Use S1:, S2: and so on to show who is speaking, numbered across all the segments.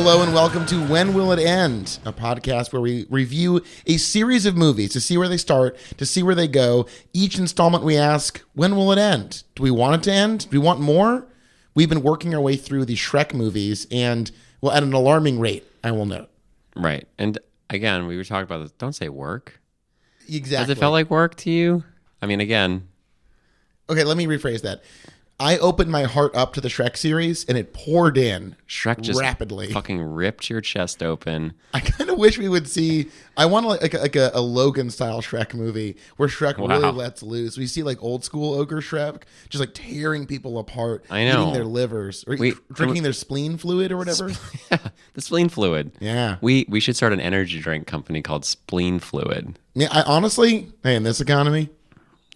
S1: Hello and welcome to When Will It End, a podcast where we review a series of movies to see where they start, to see where they go. Each installment we ask, when will it end? Do we want it to end? Do we want more? We've been working our way through the Shrek movies and, well, at an alarming rate, I will note.
S2: Right. And again, we were talking about this. Don't say work.
S1: Exactly.
S2: Does it feel like work to you? I mean, again.
S1: Okay, let me rephrase that. I opened my heart up to the Shrek series, and it poured in
S2: Shrek just
S1: rapidly.
S2: Fucking ripped your chest open.
S1: I kind of wish we would see. I want like a Logan style Shrek movie where Shrek really lets loose. We see like old school ogre Shrek just like tearing people apart,
S2: I know,
S1: eating their livers or drinking their spleen fluid or whatever.
S2: Yeah, the spleen fluid.
S1: Yeah,
S2: we should start an energy drink company called Spleen Fluid.
S1: Yeah, I honestly, hey, in this economy.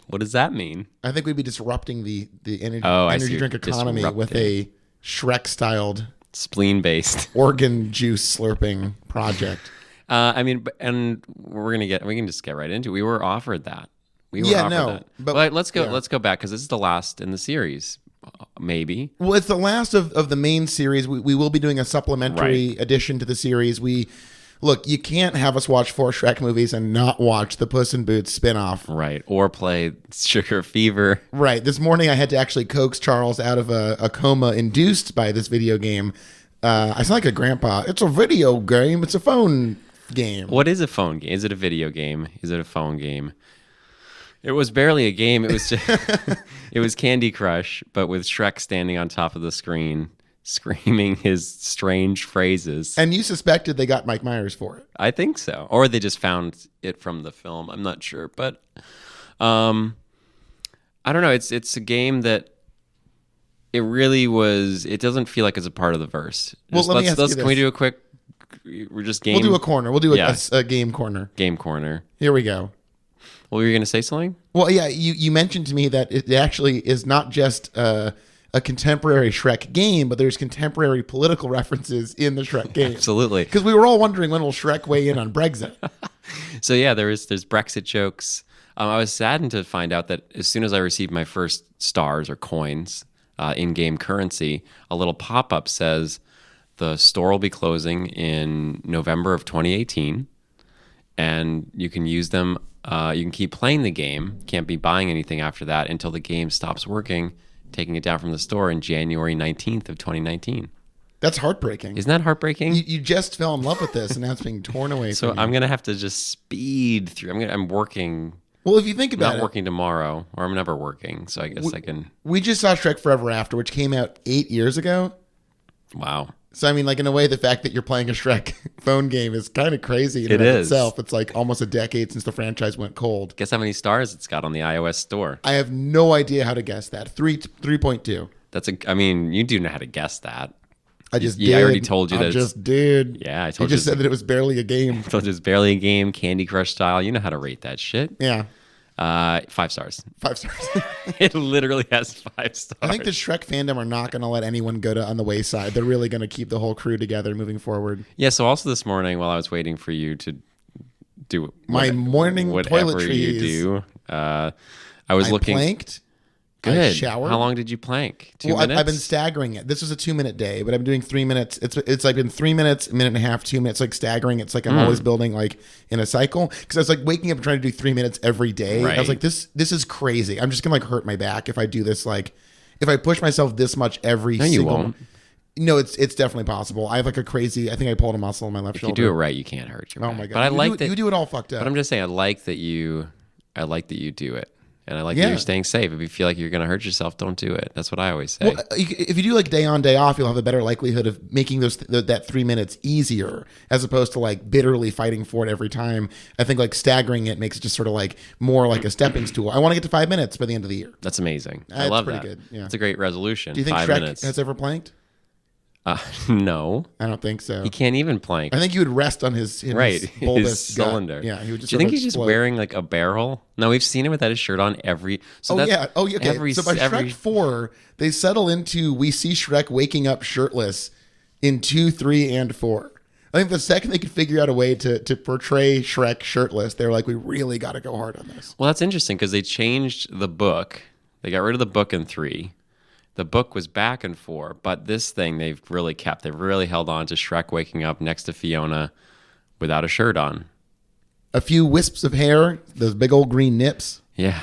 S2: What does that mean?
S1: I think we'd be disrupting the energy drink economy with a Shrek-styled
S2: spleen-based
S1: organ juice slurping project.
S2: I mean, and we can just get right into it. We were offered that. But let's go back because this is the last in the series. Maybe.
S1: Well, it's the last of the main series. We will be doing a supplementary addition to the series. Look, you can't have us watch 4 Shrek movies and not watch the Puss in Boots spinoff.
S2: Right. Or play Sugar Fever.
S1: Right. This morning I had to actually coax Charles out of a coma induced by this video game. I sound like a grandpa. It's a video game. It's a phone game.
S2: What is a phone game? Is it a video game? Is it a phone game? It was barely a game. It was just, it was Candy Crush, but with Shrek standing on top of the screen, screaming his strange phrases.
S1: And you suspected they got Mike Myers for it.
S2: I think so. Or they just found it from the film. I'm not sure. But I don't know. It's a game that it really was. It doesn't feel like it's a part of the verse.
S1: Well, let me ask you this.
S2: Can we do a quick, we're just game.
S1: We'll do a corner. We'll do a game corner.
S2: Game corner.
S1: Here we go.
S2: Well, were you going to say something?
S1: Well, yeah. You mentioned to me that it actually is not just a contemporary Shrek game, but there's contemporary political references in the Shrek game.
S2: Absolutely.
S1: Because we were all wondering when will Shrek weigh in on Brexit.
S2: So yeah, there's Brexit jokes. I was saddened to find out that as soon as I received my first stars or coins, in-game currency, a little pop-up says the store will be closing in November of 2018, and you can use them. You can keep playing the game. Can't be buying anything after that until the game stops working, taking it down from the store in January 19th of 2019.
S1: That's heartbreaking.
S2: Isn't that heartbreaking?
S1: You just fell in love with this, and now it's being torn away from you.
S2: So I'm going to have to just speed through. I'm working.
S1: Well, if you think about it.
S2: Not working tomorrow, or I'm never working, so I guess I can.
S1: We just saw Shrek Forever After, which came out 8 years ago.
S2: Wow.
S1: So, I mean, like, in a way, the fact that you're playing a Shrek phone game is kind of crazy in and of itself. It's like almost a decade since the franchise went cold.
S2: Guess how many stars it's got on the iOS store?
S1: I have no idea how to guess that. 3.2.
S2: I mean, you do know how to guess that.
S1: I just did.
S2: I already told you that.
S1: I just did.
S2: Yeah, I told
S1: you. You just said that it was barely a game.
S2: I told you it was barely a game, Candy Crush style. You know how to rate that shit.
S1: Yeah.
S2: 5 stars.
S1: 5 stars.
S2: It literally has 5 stars.
S1: I think the Shrek fandom are not going to let anyone go on the wayside. They're really going to keep the whole crew together moving forward.
S2: Yeah, so also this morning while I was waiting for you to do
S1: morning
S2: whatever
S1: toiletries.
S2: You do, I was looking.
S1: Planked.
S2: Good.
S1: I showered.
S2: How long did you plank? 2 minutes?
S1: I've been staggering it. This was a 2-minute day, but I'm doing 3 minutes. It's like been 3 minutes, a minute and a half, 2 minutes, like staggering. It's like I'm always building like in a cycle. Because I was like waking up and trying to do 3 minutes every day.
S2: Right.
S1: I was like, this is crazy. I'm just gonna like hurt my back if I do this. Like, if I push myself this much every single.
S2: You won't.
S1: No, it's definitely possible. I have like a crazy. I think I pulled a muscle in my left shoulder.
S2: If you do it right, you can't hurt your back.
S1: Oh my god!
S2: But I like that
S1: you do it all fucked up.
S2: But I'm just saying, I like that you do it. And I like that you're staying safe. If you feel like you're going to hurt yourself, don't do it. That's what I always say.
S1: Well, if you do like day on, day off, you'll have a better likelihood of making that 3 minutes easier as opposed to like bitterly fighting for it every time. I think like staggering it makes it just sort of like more like a stepping stool. I want to get to 5 minutes by the end of the year.
S2: That's amazing. I love that. Good. Yeah. It's a great resolution.
S1: Do you think
S2: 5
S1: Shrek
S2: minutes.
S1: has ever planked?
S2: No.
S1: I don't think so.
S2: He can't even plank.
S1: I think he would rest on his bulbous
S2: his cylinder.
S1: Gut. Yeah, he would just.
S2: Do you think he's just wearing like a barrel? No, we've seen him without his shirt on every. So
S1: Okay. So by Shrek 4, they settle into we see Shrek waking up shirtless in 2, 3, and 4. I think the second they could figure out a way to portray Shrek shirtless, they were like, we really got to go hard on this.
S2: Well, that's interesting because they changed the book. They got rid of the book in 3. The book was back and forth, but this thing they've really kept. They've really held on to Shrek waking up next to Fiona without a shirt on.
S1: A few wisps of hair, those big old green nips.
S2: Yeah.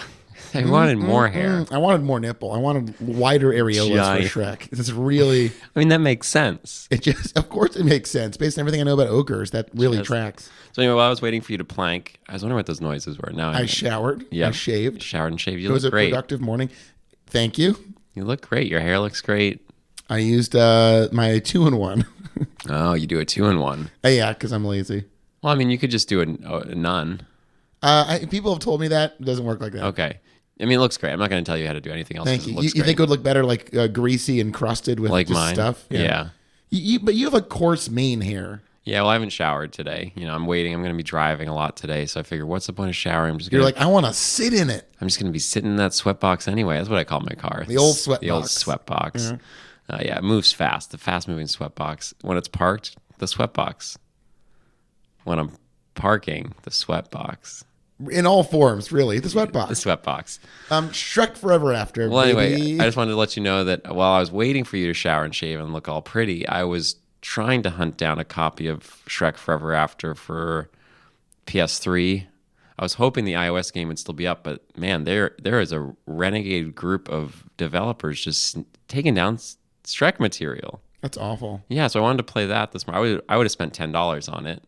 S2: I wanted more hair.
S1: I wanted more nipple. I wanted wider areolas
S2: Giant.
S1: for Shrek. It's really,
S2: I mean, that makes sense.
S1: it just, of course it makes sense. Based on everything I know about ogres, that really tracks.
S2: So anyway, while I was waiting for you to plank, I was wondering what those noises were. Now
S1: I showered.
S2: Yeah.
S1: I shaved.
S2: Showered and shaved. You
S1: It was
S2: look
S1: a
S2: great.
S1: productive morning. Thank you.
S2: You look great. Your hair looks great.
S1: I used my 2-in-1.
S2: Oh, you do a 2-in-1.
S1: Yeah, because I'm lazy.
S2: Well, I mean, you could just do a none.
S1: People have told me that. It doesn't work like that.
S2: Okay. I mean, it looks great. I'm not going to tell you how to do anything else.
S1: Thank
S2: 'cause
S1: you.
S2: It looks
S1: You think it
S2: great.
S1: would look better like greasy and crusted with
S2: Like
S1: just
S2: mine?
S1: stuff?
S2: Yeah.
S1: But you have a coarse mane hair.
S2: Yeah, well, I haven't showered today. I'm waiting. I'm going to be driving a lot today, so I figure, what's the point of showering?
S1: You're like, I want to sit in it.
S2: I'm just going to be sitting in that sweat box anyway. That's what I call my car.
S1: The old sweat
S2: The old
S1: box.
S2: sweat box. Yeah, it moves fast. The fast-moving sweat box. When it's parked, the sweat box. When I'm parking, the sweat box.
S1: In all forms, really. The sweat
S2: The
S1: box.
S2: sweat box.
S1: Shrek Forever After.
S2: Well,
S1: baby.
S2: anyway, I just wanted to let you know that while I was waiting for you to shower and shave and look all pretty, I was trying to hunt down a copy of Shrek Forever After for PS3. I was hoping the iOS game would still be up, but man, there is a renegade group of developers just taking down Shrek material.
S1: That's awful.
S2: Yeah, so I wanted to play that this morning. I would have spent $10 on it.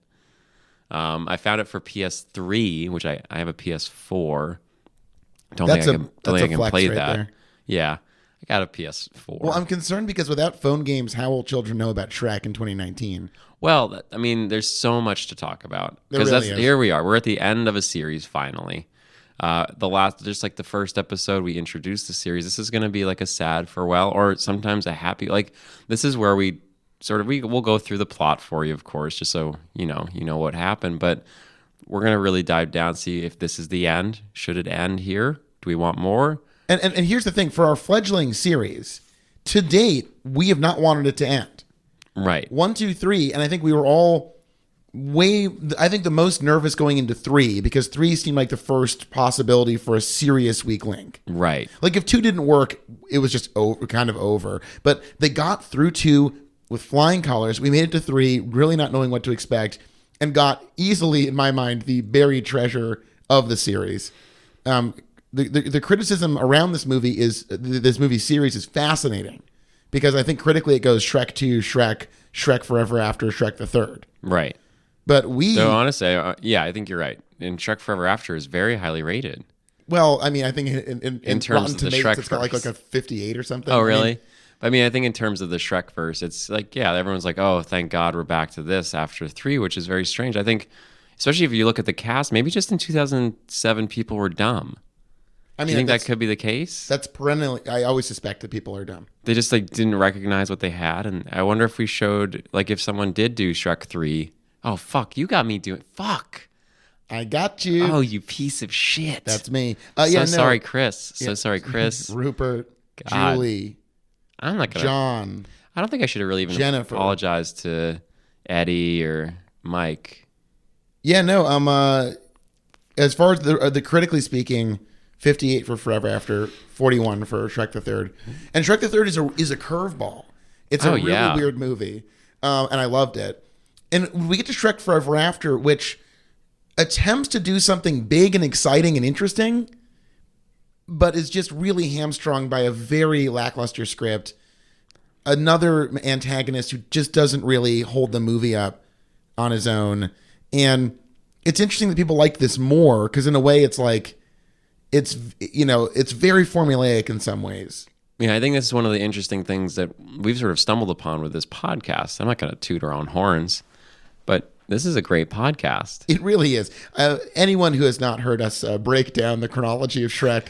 S2: I found it for PS3, which I have a PS4. Don't think I can
S1: flex
S2: play
S1: right
S2: that.
S1: there.
S2: Yeah, I got a PS4.
S1: Well, I'm concerned because without phone games, how will children know about Shrek in 2019?
S2: Well, I mean, there's so much to talk about
S1: There really is.
S2: Here we are. We're at the end of a series finally. Just like the first episode, we introduced the series. This is going to be like a sad farewell, or sometimes a happy. Like this is where we'll go through the plot for you, of course, just so you know what happened. But we're going to really dive down, see if this is the end. Should it end here? Do we want more?
S1: And here's the thing: for our fledgling series, to date, we have not wanted it to end.
S2: Right.
S1: 1, 2, 3, and I think we were all I think the most nervous going into 3 because 3 seemed like the first possibility for a serious weak link.
S2: Right.
S1: Like if 2 didn't work, it was just kind of over. But they got through 2 with flying colors. We made it to 3, really not knowing what to expect, and got easily, in my mind, the buried treasure of the series. The criticism around this movie series is fascinating because I think critically it goes Shrek 2, Shrek Forever After, Shrek the Third.
S2: Right.
S1: But
S2: So honestly, yeah, I think you're right. And Shrek Forever After is very highly rated.
S1: Well, I mean, I think in
S2: terms
S1: Rotten
S2: of the
S1: Tomatoes,
S2: Shrekiverse.
S1: it's got like a 58 or something.
S2: Oh,
S1: I mean,
S2: really? I mean, I think in terms of the Shrekiverse, it's like, yeah, everyone's like, oh, thank God we're back to this after 3, which is very strange. I think, especially if you look at the cast, maybe just in 2007, people were dumb.
S1: I
S2: Do
S1: mean,
S2: you think that could be the case?
S1: that's perennially. I always suspect that people are dumb.
S2: They just like didn't recognize what they had. And I wonder if we showed, like if someone did do Shrek 3, oh, fuck, you got me doing, fuck.
S1: I got you.
S2: Oh, you piece of shit.
S1: That's me.
S2: Sorry, Chris. So sorry, Chris.
S1: Rupert,
S2: God.
S1: Julie,
S2: I'm not going to.
S1: John.
S2: I don't think I should have really even
S1: Jennifer.
S2: apologized to Eddie or Mike.
S1: Yeah, no. As far as the critically speaking, 58 for Forever After, 41 for Shrek the Third, and Shrek the Third is a curveball. It's a really weird movie, and I loved it. And we get to Shrek Forever After, which attempts to do something big and exciting and interesting, but is just really hamstrung by a very lackluster script. Another antagonist who just doesn't really hold the movie up on his own. And it's interesting that people like this more because in a way it's like, it's very formulaic in some ways.
S2: Yeah, I think this is one of the interesting things that we've sort of stumbled upon with this podcast. I'm not going to toot our own horns, but this is a great podcast.
S1: It really is. Anyone who has not heard us break down the chronology of Shrek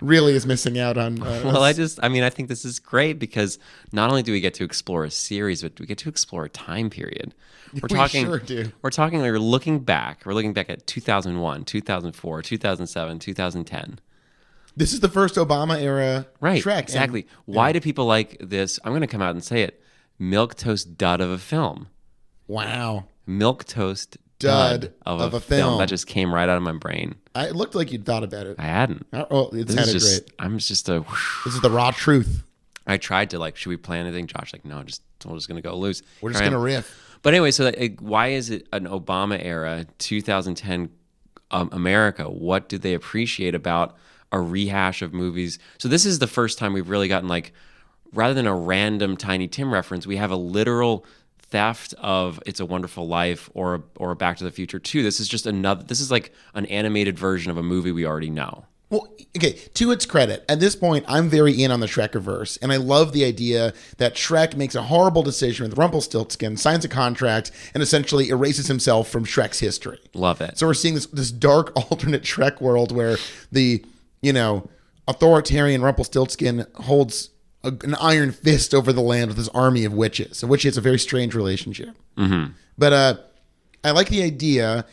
S1: really is missing out on.
S2: Well, I think this is great because not only do we get to explore a series, but we get to explore a time period.
S1: We sure do.
S2: We're talking. We're looking back. We're looking back at 2001, 2004, 2007, 2010.
S1: This is the first Obama era
S2: Right.
S1: Shrek.
S2: Exactly.
S1: And,
S2: Why do people like this? I'm going to come out and say it. Milquetoast dud of a film.
S1: wow.
S2: Milquetoast
S1: Dud
S2: of a
S1: a film.
S2: That just came right out of my brain.
S1: It looked like you'd thought about it.
S2: I hadn't.
S1: Oh, it sounded great.
S2: I'm just a.
S1: This is the raw truth.
S2: I tried to should we plan anything? Josh no, we're just gonna go loose.
S1: We're just gonna riff.
S2: But anyway, so why is it an Obama era 2010 America? What do they appreciate about a rehash of movies? So this is the first time we've really gotten rather than a random Tiny Tim reference, we have a literal theft of It's a Wonderful Life or Back to the Future 2. This is just this is like an animated version of a movie we already know.
S1: Well, okay, to its credit, at this point, I'm very in on the Shrekiverse, and I love the idea that Shrek makes a horrible decision with Rumpelstiltskin, signs a contract, and essentially erases himself from Shrek's history.
S2: Love it.
S1: So we're seeing this dark alternate Shrek world where the, authoritarian Rumpelstiltskin holds an iron fist over the land with his army of witches, of which he has a very strange relationship.
S2: Mm-hmm.
S1: But I like the idea.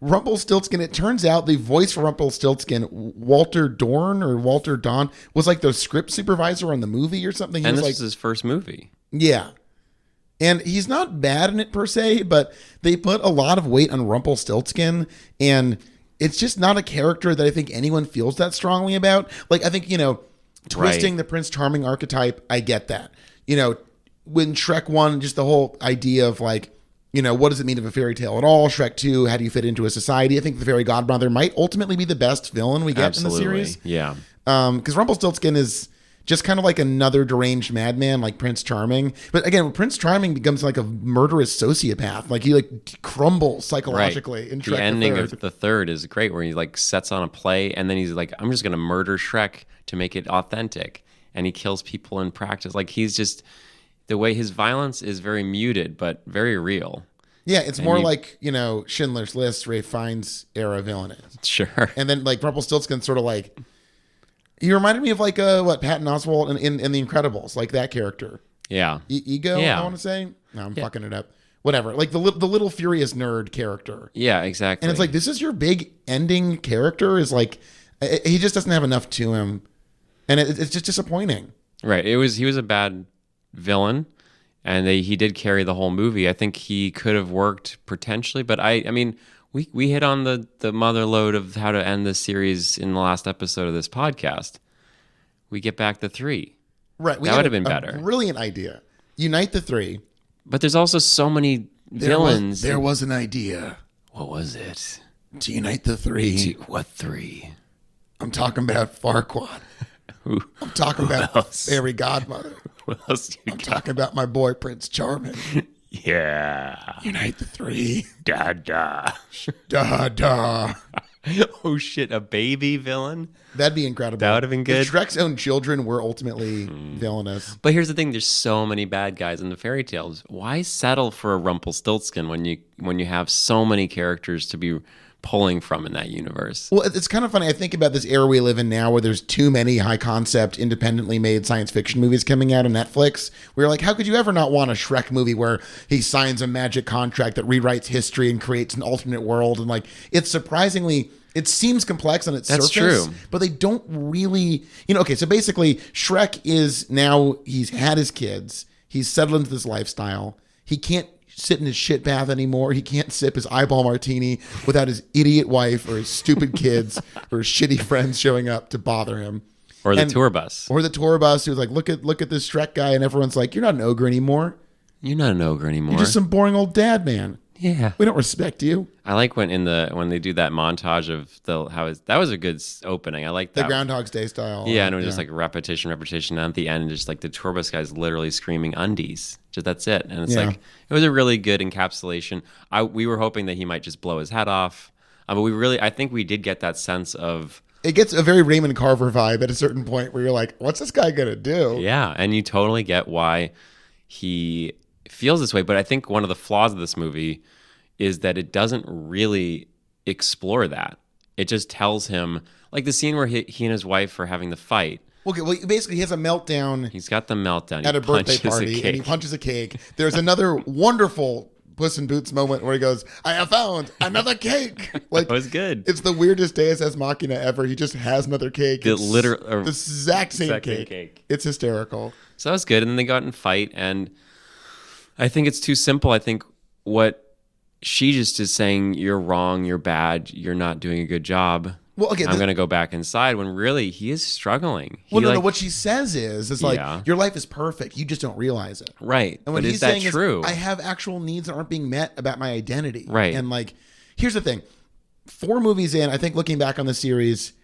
S1: Rumpelstiltskin, it turns out the voice for Rumpelstiltskin, Walter Dorn or Walter Don, was like the script supervisor on the movie or something.
S2: And this is his first movie.
S1: Yeah. And he's not bad in it per se, but they put a lot of weight on Rumpelstiltskin, and it's just not a character that I think anyone feels that strongly about. I think, twisting the Prince Charming archetype, I get that. When Shrek 1, just the whole idea of what does it mean to have a fairy tale at all? Shrek 2, how do you fit into a society? I think the fairy godmother might ultimately be the best villain we get in the series.
S2: Yeah.
S1: Because Rumpelstiltskin is just kind of like another deranged madman like Prince Charming. But again, Prince Charming becomes like a murderous sociopath. He crumbles psychologically in Shrek
S2: The ending
S1: the Third.
S2: of the third is great, where he sets on a play and then he's like, I'm just going to murder Shrek to make it authentic. And he kills people in practice. He's just... The way his violence is very muted, but very real.
S1: Yeah, it's more like, Schindler's List, Ralph Fiennes era villain is.
S2: Sure.
S1: And then Rumpelstiltskin sort of he reminded me of Patton Oswalt in The Incredibles, that character.
S2: Yeah.
S1: Ego,
S2: Yeah.
S1: I want to say. No, I'm fucking it up. Whatever. The little furious nerd character.
S2: Yeah, exactly.
S1: And it's this is your big ending character is he just doesn't have enough to him. And it's just disappointing.
S2: Right. He was a bad villain, and he did carry the whole movie. I think he could have worked potentially, but I mean we hit on the mother lode of how to end this series in the last episode of this podcast. We get back the three.
S1: Right.
S2: That would have been better.
S1: Brilliant idea. Unite the three.
S2: But there's also so many villains.
S1: There was an idea.
S2: What was it?
S1: To unite the three.
S2: What three?
S1: I'm talking about Farquaad.
S2: Who?
S1: I'm talking about Fairy Godmother.
S2: What else
S1: I'm talking about my boy Prince Charming.
S2: Yeah.
S1: Unite the three.
S2: Da da.
S1: Da da.
S2: Oh shit, a baby villain?
S1: That'd be incredible.
S2: That would have been good.
S1: If Shrek's own children were ultimately villainous.
S2: But here's the thing, there's so many bad guys in the fairy tales. Why settle for a Rumpelstiltskin when you have so many characters to be pulling from in that universe?
S1: Well, it's kind of funny. I think about this era we live in now where there's too many high concept, independently made science fiction movies coming out on Netflix. We're how could you ever not want a Shrek movie where he signs a magic contract that rewrites history and creates an alternate world? And it's surprisingly, it seems complex on its surface.
S2: True.
S1: But they don't really, okay, so basically Shrek is now, he's had his kids. He's settled into this lifestyle. He can't sit in his shit bath anymore. He can't sip his eyeball martini without his idiot wife or his stupid kids or his shitty friends showing up to bother him.
S2: Or the tour bus.
S1: Or the tour bus who's look at this Shrek guy, and everyone's you're not an ogre anymore.
S2: You're not an ogre anymore.
S1: You're just some boring old dad man.
S2: Yeah.
S1: We don't respect you.
S2: I like when they do that montage of that was a good opening. I like that.
S1: The Groundhog's Day style.
S2: Yeah, and it was just repetition, and at the end, just the tour bus guy's literally screaming undies. Just that's it. And it's it was a really good encapsulation. We were hoping that he might just blow his head off. But I think we did get that sense of...
S1: It gets a very Raymond Carver vibe at a certain point where you're what's this guy going to do?
S2: Yeah, and you totally get why he feels this way. But I think one of the flaws of this movie is that it doesn't really explore that. It just tells him, the scene where he and his wife are having the fight.
S1: Okay, well, basically he has a meltdown.
S2: He's got the meltdown.
S1: At a birthday party, and he punches a cake. There's another wonderful Puss in Boots moment where he goes, I have found another cake.
S2: That was good.
S1: It's the weirdest Deus Ex Machina ever. He just has another cake. The exact same cake. It's hysterical.
S2: So that was good. And then they go out and fight. And I think it's too simple. I think what she just is saying, you're wrong, you're bad, you're not doing a good job,
S1: Well, okay,
S2: I'm going to go back inside, when really he is struggling.
S1: Well, no. What she says is like,
S2: Yeah.
S1: your life is perfect. You just don't realize it.
S2: Right.
S1: And what
S2: But
S1: he's
S2: is that
S1: saying
S2: true?
S1: is, I have actual needs that aren't being met about my identity.
S2: Right.
S1: And like, here's the thing. 4 movies in, I think looking back on the series,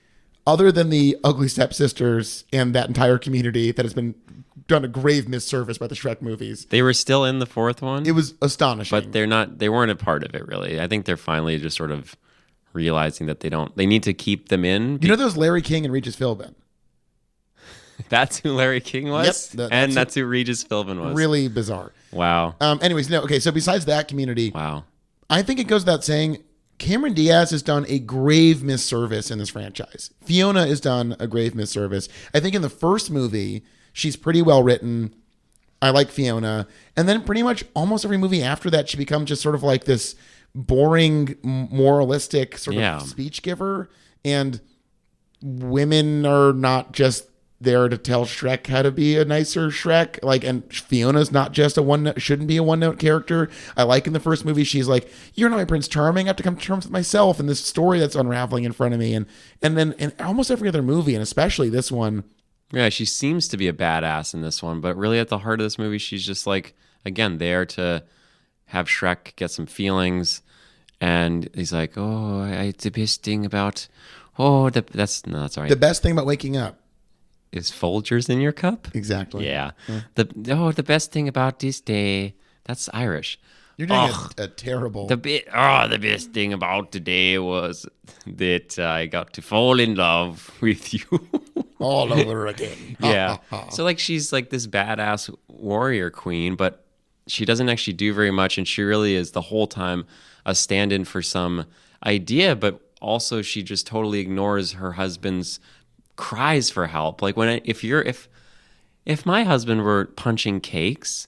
S1: other than the ugly stepsisters and that entire community that has been done a grave misservice by the Shrek movies,
S2: They were still in the 4th one?
S1: it was astonishing.
S2: But they weren't a part of it, really. I think they're finally just sort of realizing that they need to keep them in.
S1: You know those Larry King and Regis Philbin?
S2: That's who Larry King was?
S1: Yep,
S2: that's who Regis Philbin was.
S1: Really bizarre.
S2: Wow.
S1: Anyways, no. Okay, so besides that community,
S2: Wow.
S1: I think it goes without saying, Cameron Diaz has done a grave misservice in this franchise. Fiona has done a grave misservice. I think in the first movie, she's pretty well written. I like Fiona. And then pretty much almost every movie after that, she becomes just sort of like this boring, moralistic sort of speech giver. And women are not just there to tell Shrek how to be a nicer Shrek. Like, and Fiona's not just shouldn't be a one-note character. I like in the first movie, she's like, you're not my Prince Charming. I have to come to terms with myself and this story that's unraveling in front of me. And then in almost every other movie, and especially this one.
S2: Yeah, she seems to be a badass in this one, but really at the heart of this movie, she's just like, again, there to have Shrek get some feelings. And he's like, the best thing about, that's all right.
S1: The best thing about waking up.
S2: Is Folgers in your cup?
S1: Exactly.
S2: Yeah. The best thing about this day, that's Irish.
S1: You're doing a terrible.
S2: The best thing about today was that I got to fall in love with you.
S1: All over again.
S2: Yeah. So like she's like this badass warrior queen, but she doesn't actually do very much, and she really is the whole time a stand-in for some idea, but also she just totally ignores her husband's cries for help. Like if my husband were punching cakes,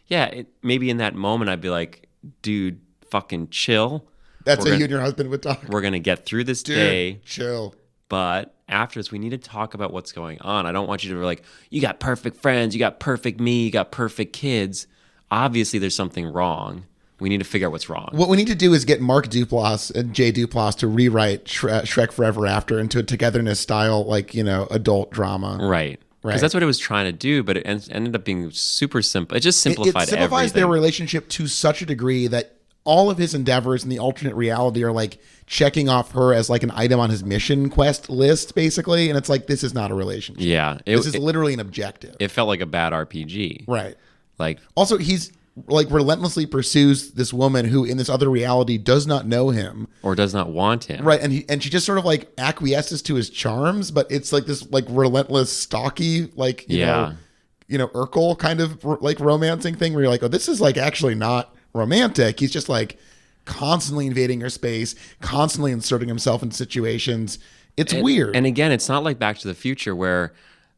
S2: maybe in that moment I'd be like, dude, fucking chill.
S1: That's how you and your husband would talk.
S2: We're gonna get through this
S1: Dude,
S2: day.
S1: Chill.
S2: But after this, we need to talk about what's going on. I don't want you to be like, you got perfect friends, you got perfect me, you got perfect kids. Obviously, there's something wrong. We need to figure out what's wrong.
S1: What we need to do is get Mark Duplass and Jay Duplass to rewrite Shrek Forever After into a togetherness style, like, adult drama.
S2: Right. Because that's what it was trying to do, but it ended up being super simple. It just simplified everything. It simplifies
S1: their relationship to such a degree that all of his endeavors in the alternate reality are like checking off her as like an item on his mission quest list, basically. And it's like, this is not a relationship.
S2: Yeah.
S1: This is literally an objective.
S2: It felt like a bad RPG.
S1: Right.
S2: Like,
S1: also, he's like relentlessly pursues this woman who in this other reality does not know him
S2: or does not want him.
S1: Right. And she just sort of like acquiesces to his charms, but it's like this like relentless stalky, like, you know, Urkel kind of like romancing thing where you're like, oh, this is like actually not romantic. He's just like constantly invading her space, constantly inserting himself in situations. It's weird.
S2: And again, it's not like Back to the Future where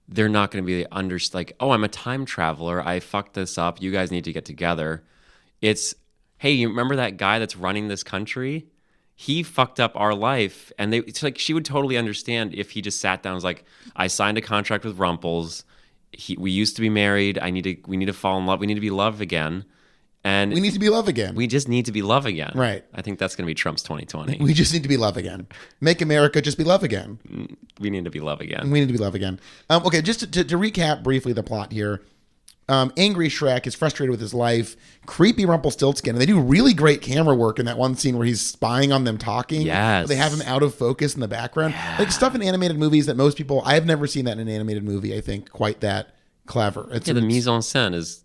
S2: they're not going to be like, oh, I'm a time traveler. I fucked this up. You guys need to get together. It's, hey, you remember that guy that's running this country? He fucked up our life. And it's like she would totally understand if he just sat down and was like, I signed a contract with Rumples. We used to be married. We need to fall in love. We need to be loved again. And
S1: we need to be love again.
S2: We just need to be love again.
S1: Right.
S2: I think that's going to be Trump's 2020.
S1: We just need to be love again. Make America just be love again.
S2: We need to be love again.
S1: We need to be love again. Okay, just to recap briefly the plot here. Angry Shrek is frustrated with his life. Creepy Rumpelstiltskin. And they do really great camera work in that one scene where he's spying on them talking.
S2: Yes.
S1: They have him out of focus in the background. Yeah. Like stuff in animated movies that most people... I have never seen that in an animated movie, I think, quite that clever.
S2: The mise en scène is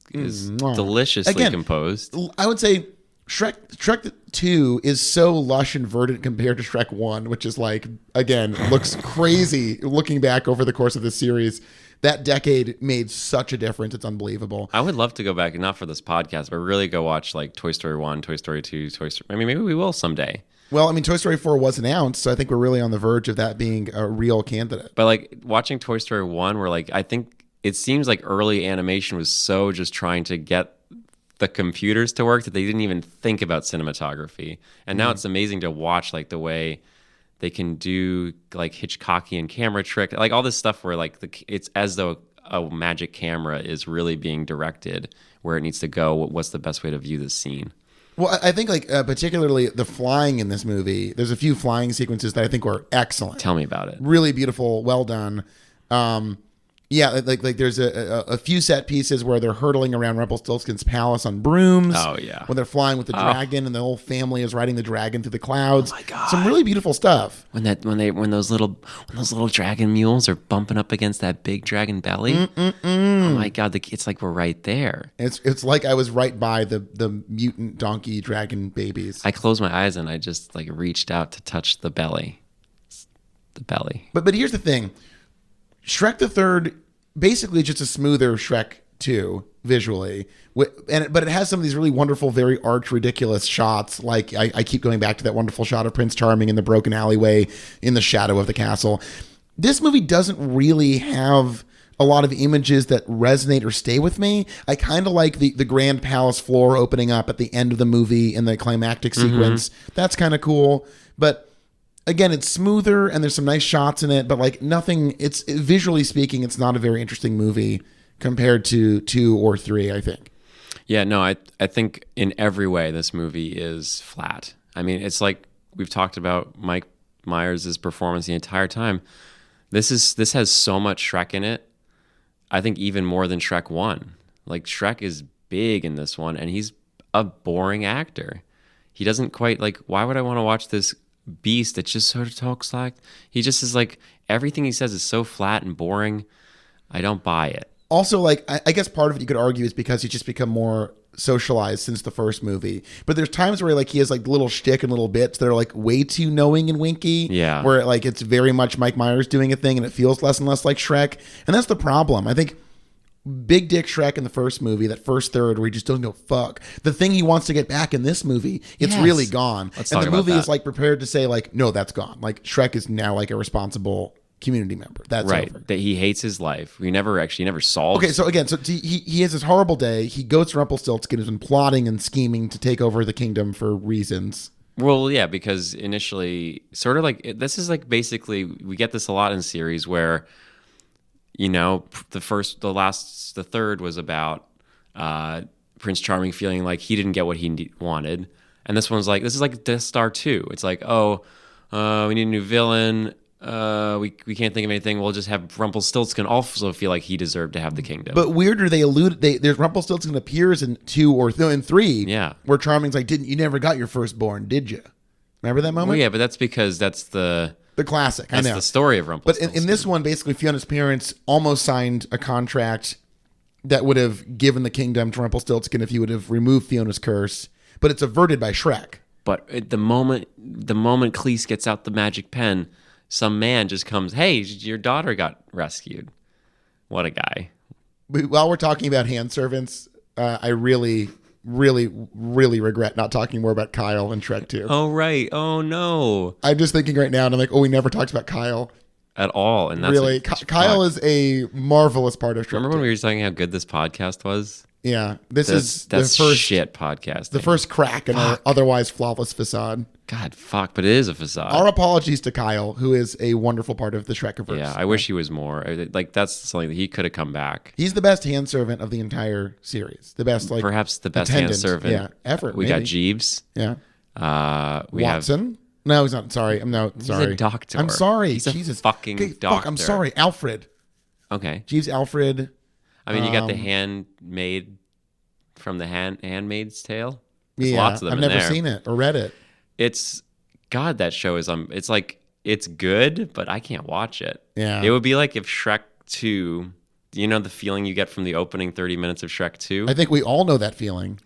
S2: deliciously composed.
S1: I would say Shrek 2 is so lush and verdant compared to Shrek 1, which is like, again, looks crazy looking back over the course of this series. That decade made such a difference. It's unbelievable.
S2: I would love to go back, not for this podcast, but really go watch like Toy Story 1, Toy Story 2, Toy Story... I mean, maybe we will someday.
S1: Well, I mean, Toy Story 4 was announced, so I think we're really on the verge of that being a real candidate.
S2: But like watching Toy Story 1, where like, I think it seems like early animation was so just trying to get the computers to work that they didn't even think about cinematography. And now it's amazing to watch like the way they can do like Hitchcockian camera trick, like all this stuff where like it's as though a magic camera is really being directed where it needs to go. What's the best way to view this scene?
S1: Well, I think like particularly the flying in this movie. There's a few flying sequences that I think were excellent.
S2: Tell me about it.
S1: Really beautiful, well done. Yeah, like there's a few set pieces where they're hurtling around Rumpelstiltskin's palace on brooms.
S2: Oh, yeah.
S1: When they're flying with the dragon and the whole family is riding the dragon through the clouds.
S2: Oh my God.
S1: Some really beautiful stuff.
S2: When those little dragon mules are bumping up against that big dragon belly. Oh my God, it's like we're right there.
S1: It's like I was right by the mutant donkey dragon babies.
S2: I closed my eyes and I just like reached out to touch the belly. The belly.
S1: But here's the thing. Shrek the Third basically just a smoother Shrek 2 visually, but it has some of these really wonderful, very arch, ridiculous shots. Like I keep going back to that wonderful shot of Prince Charming in the broken alleyway in the shadow of the castle. This movie doesn't really have a lot of images that resonate or stay with me. I kind of like the grand palace floor opening up at the end of the movie in the climactic sequence. That's kind of cool, but again, it's smoother and there's some nice shots in it, but like nothing, it's visually speaking, it's not a very interesting movie compared to 2 or 3, I think.
S2: Yeah, no, I think in every way this movie is flat. I mean, it's like we've talked about Mike Myers' performance the entire time. This has so much Shrek in it. I think even more than Shrek 1. Like Shrek is big in this one and he's a boring actor. He doesn't quite like, why would I want to watch this beast that just sort of talks like he just is like everything he says is so flat and boring. I don't buy it.
S1: Also, like I guess part of it you could argue is because he's just become more socialized since the first movie. But there's times where like he has like little shtick and little bits that are like way too knowing and winky.
S2: Yeah.
S1: Where like it's very much Mike Myers doing a thing and it feels less and less like Shrek. And that's the problem. I think Big Dick Shrek in the first movie, that first third where he just doesn't go fuck. The thing he wants to get back in this movie, it's really gone.
S2: Let's
S1: and
S2: talk
S1: the
S2: about
S1: movie
S2: that.
S1: is like prepared to say like, no, that's gone. Like Shrek is now like a responsible community member. That's
S2: right.
S1: over.
S2: That he hates his life. We never solved.
S1: Okay, so again, he has this horrible day. He goes to Rumpelstiltskin, who's been plotting and scheming to take over the kingdom for reasons.
S2: Well, yeah, because initially, sort of like this is like basically we get this a lot in series where, you know, the third was about Prince Charming feeling like he didn't get what he wanted, and this is like Death Star 2. It's like, we need a new villain. We can't think of anything. We'll just have Rumpelstiltskin also feel like he deserved to have the kingdom.
S1: But weirder, there's Rumpelstiltskin appears in 2 or in 3.
S2: Yeah,
S1: where Charming's like, you never got your firstborn, did you? Remember that moment?
S2: Well, yeah, but that's because that's the
S1: classic.
S2: That's
S1: I know
S2: the story of
S1: But
S2: Rumpelstiltskin.
S1: in this one, basically, Fiona's parents almost signed a contract that would have given the kingdom to Rumpelstiltskin if he would have removed Fiona's curse. But it's averted by Shrek.
S2: But at the moment Cleese gets out the magic pen, some man just comes, hey, your daughter got rescued. What a guy.
S1: While we're talking about hand servants, I really, really, really regret not talking more about Kyle in Shrek 2.
S2: Oh, right. Oh, no.
S1: I'm just thinking right now, and I'm like, we never talked about Kyle.
S2: At all. And that's
S1: really, Kyle is a marvelous part of Shrek.
S2: Remember when we were talking how good this podcast was?
S1: Yeah. That's
S2: the first shit podcast.
S1: The first crack in our otherwise flawless facade.
S2: God, fuck, but it is a facade.
S1: Our apologies to Kyle, who is a wonderful part of the Shrekiverse.
S2: Yeah, I wish he was more. Like, that's something that he could have come back.
S1: He's the best hand servant of the entire series. The best, like,
S2: perhaps the best
S1: attendant.
S2: hand servant.
S1: Yeah, ever.
S2: We got Jeeves.
S1: Yeah.
S2: We
S1: Watson. No, he's not. Sorry.
S2: He's a doctor.
S1: I'm sorry.
S2: He's a
S1: Jesus.
S2: fucking doctor.
S1: Fuck, I'm sorry. Alfred.
S2: Okay.
S1: Jeeves Alfred.
S2: I mean, you got the handmaid from the Handmaid's Tale. There's
S1: Yeah,
S2: lots of them
S1: I've
S2: in
S1: never
S2: there.
S1: seen it or read it.
S2: It's God. That show is it's like it's good, but I can't watch it.
S1: Yeah.
S2: It would be like if Shrek 2. You know the feeling you get from the opening 30 minutes of Shrek 2.
S1: I think we all know that feeling.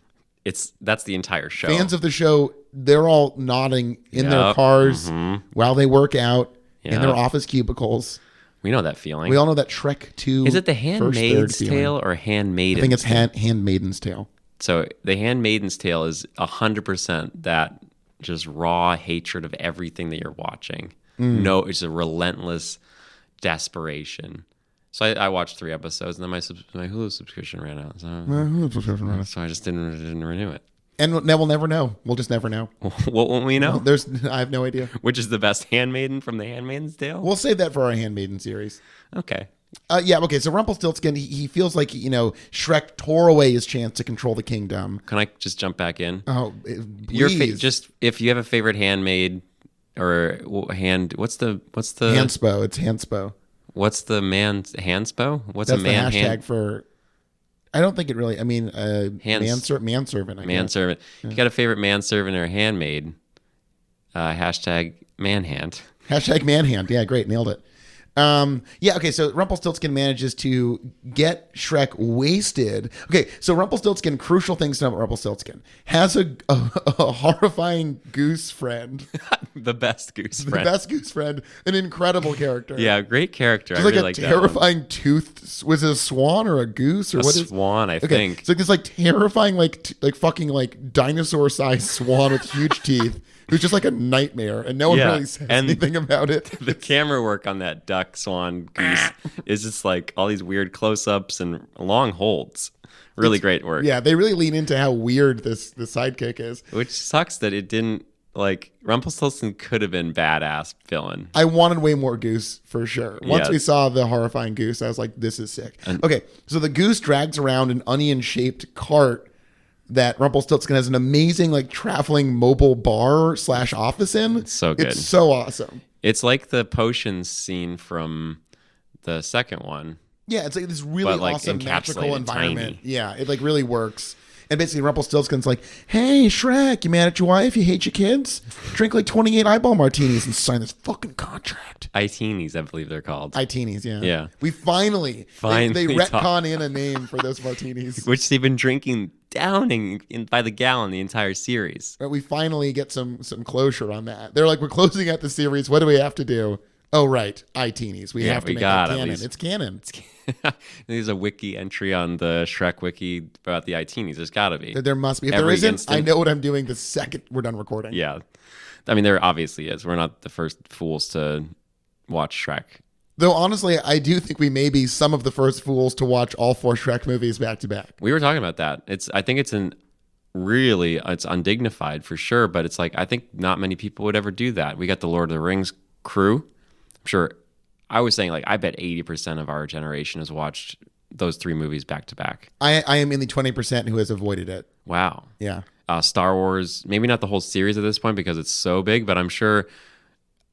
S2: That's the entire show.
S1: Fans of the show, they're all nodding in their cars while they work out in their office cubicles.
S2: We know that feeling.
S1: We all know that Shrek 2.
S2: Is it the
S1: first,
S2: Handmaid's
S1: third
S2: Tale
S1: feeling.
S2: or Handmaiden's?
S1: I think it's Handmaiden's Tale.
S2: So the Handmaiden's Tale is 100% that just raw hatred of everything that you're watching. No, it's a relentless desperation. So I watched 3 episodes, and then my Hulu subscription ran out. So I just didn't renew it.
S1: And we'll never know. We'll just never know.
S2: What won't we know?
S1: I have no idea.
S2: Which is the best handmaiden from the Handmaiden's Tale?
S1: We'll save that for our Handmaiden series.
S2: Okay.
S1: Yeah, okay, so Rumpelstiltskin, he feels like, Shrek tore away his chance to control the kingdom.
S2: Can I just jump back in?
S1: Oh,
S2: Your
S1: please.
S2: just if you have a favorite handmade or what's the
S1: Handspo, it's Handspo.
S2: what's the man's handspo? What's
S1: That's
S2: a man
S1: the hashtag
S2: hand
S1: for, I don't think it really, manservant, I guess.
S2: manservant? If you got a favorite manservant or handmaid, hashtag manhand.
S1: Hashtag manhand. Yeah, great. Nailed it. Yeah, okay, so Rumpelstiltskin manages to get Shrek wasted. Okay, so Rumpelstiltskin, crucial things to know about Rumpelstiltskin, has a horrifying goose friend.
S2: The best goose
S1: The
S2: friend.
S1: best goose friend. An incredible character.
S2: Yeah, great character.
S1: It's
S2: I
S1: like
S2: really
S1: a
S2: like that one.
S1: terrifying tooth. Was it a swan or a goose? Or
S2: A
S1: what is
S2: swan, I
S1: Okay,
S2: think.
S1: it's like this terrifying fucking dinosaur-sized swan with huge teeth who's just like a nightmare, and no one
S2: Yeah,
S1: really says
S2: and
S1: anything about it.
S2: The camera work on that duck, swan, goose is just like all these weird close-ups and long holds. Really great work.
S1: Yeah, they really lean into how weird the sidekick is.
S2: Which sucks that it didn't, like, Rumpelstiltskin could have been badass villain.
S1: I wanted way more goose for sure. Once
S2: Yeah.
S1: we saw the horrifying goose, I was like, this is sick. Okay, so the goose drags around an onion-shaped cart that Rumpelstiltskin has an amazing traveling mobile bar / office in.
S2: It's so good.
S1: It's so awesome.
S2: It's like the potions scene from the second one.
S1: Yeah, it's like this really
S2: But,
S1: awesome magical
S2: encapsulated
S1: environment.
S2: tiny.
S1: Yeah, it really works. And basically Rumpelstiltskin's like, hey, Shrek, you mad at your wife? You hate your kids? Drink 28 eyeball martinis and sign this fucking contract.
S2: Iteenies, I believe they're called.
S1: Iteenies, yeah.
S2: Yeah.
S1: We finally they
S2: Finally
S1: retcon in a name for those martinis.
S2: Which they've been drinking, downing by the gallon the entire series.
S1: But we finally get some closure on that. They're like, we're closing out the series. What do we have to do? Oh, right. Iteenies. We have to
S2: we
S1: make
S2: got
S1: it
S2: at
S1: canon.
S2: least-
S1: It's canon.
S2: There's a wiki entry on the Shrek wiki about the Iteenies. There's got to be.
S1: There must be. If there
S2: Every
S1: isn't,
S2: instant.
S1: I know what I'm doing the second we're done recording.
S2: Yeah. I mean, there obviously is. We're not the first fools to watch Shrek.
S1: Though, honestly, I do think we may be some of the first fools to watch all 4 Shrek movies back to back.
S2: We were talking about that. I think it's it's undignified for sure, but it's like, I think not many people would ever do that. We got the Lord of the Rings crew. I'm sure. I was saying, I bet 80% of our generation has watched those 3 movies back to back.
S1: I am in the 20% who has avoided it.
S2: Wow.
S1: Yeah.
S2: Star Wars, maybe not the whole series at this point because it's so big, but I'm sure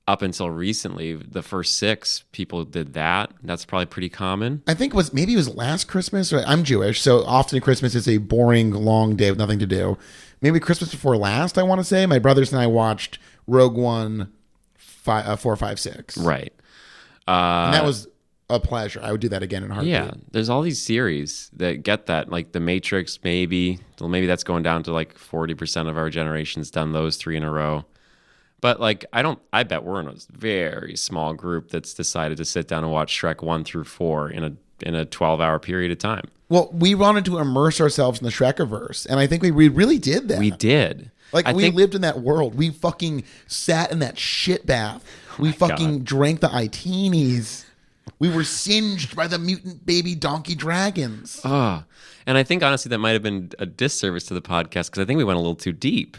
S2: up until recently, the first 6 people did that. That's probably pretty common.
S1: I think maybe it was last Christmas. I'm Jewish, so often Christmas is a boring, long day with nothing to do. Maybe Christmas before last, I want to say. My brothers and I watched Rogue One 4, 5, 6.
S2: Right.
S1: And that was a pleasure. I would do that again in a heartbeat.
S2: Yeah, there's all these series that get that, like The Matrix, maybe that's going down to 40% of our generation's done those 3 in a row. But I bet we're in a very small group that's decided to sit down and watch Shrek 1 through 4 in a 12-hour period of time.
S1: Well, we wanted to immerse ourselves in the Shrekiverse, and I think we really did that.
S2: We did.
S1: We lived in that world. We fucking sat in that shit bath. We fucking drank the Iteenies. We were singed by the mutant baby donkey dragons.
S2: And I think, honestly, that might have been a disservice to the podcast because I think we went a little too deep.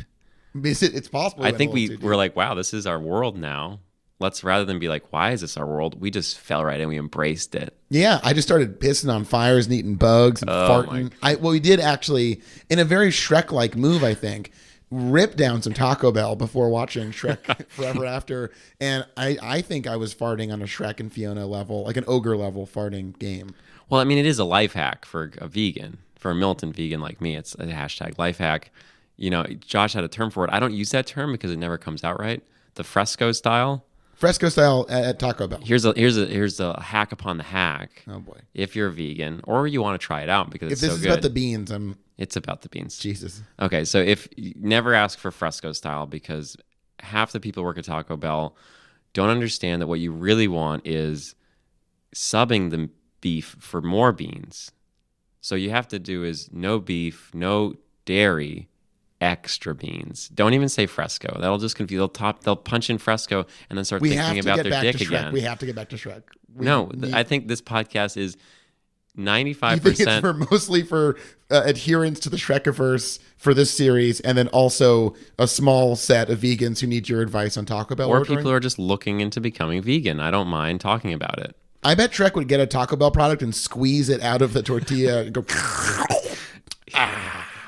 S1: It's possible.
S2: I think we were like, wow, this is our world now. Let's, rather than be like, why is this our world? We just fell right in. We embraced it.
S1: Yeah, I just started pissing on fires and eating bugs and farting. We did actually, in a very Shrek-like move, I think, rip down some Taco Bell before watching Shrek Forever After. And I think I was farting on a Shrek and Fiona level, like an ogre level farting game.
S2: Well, I mean, it is a life hack for a vegan, for a militant vegan like me. It's a hashtag life hack. Josh had a term for it. I don't use that term because it never comes out right. The fresco style.
S1: Fresco style at Taco Bell.
S2: Here's a hack upon the hack.
S1: Oh boy!
S2: If you're a vegan or you want to try it out because it's
S1: so good.
S2: If
S1: this is about the beans,
S2: it's about the beans.
S1: Jesus.
S2: Okay, so if you never ask for fresco style because half the people who work at Taco Bell don't understand that what you really want is subbing the beef for more beans. So you have to do is no beef, no dairy, extra beans. Don't even say fresco. That'll just confuse. They'll punch in fresco and then start thinking about their dick again.
S1: We have to get back to Shrek.
S2: I think this podcast is 95%.
S1: You think it's mostly for adherence to the Shrekiverse for this series, and then also a small set of vegans who need your advice on Taco Bell
S2: or
S1: ordering?
S2: people who are just looking into becoming vegan. I don't mind talking about it.
S1: I bet Shrek would get a Taco Bell product and squeeze it out of the tortilla and go.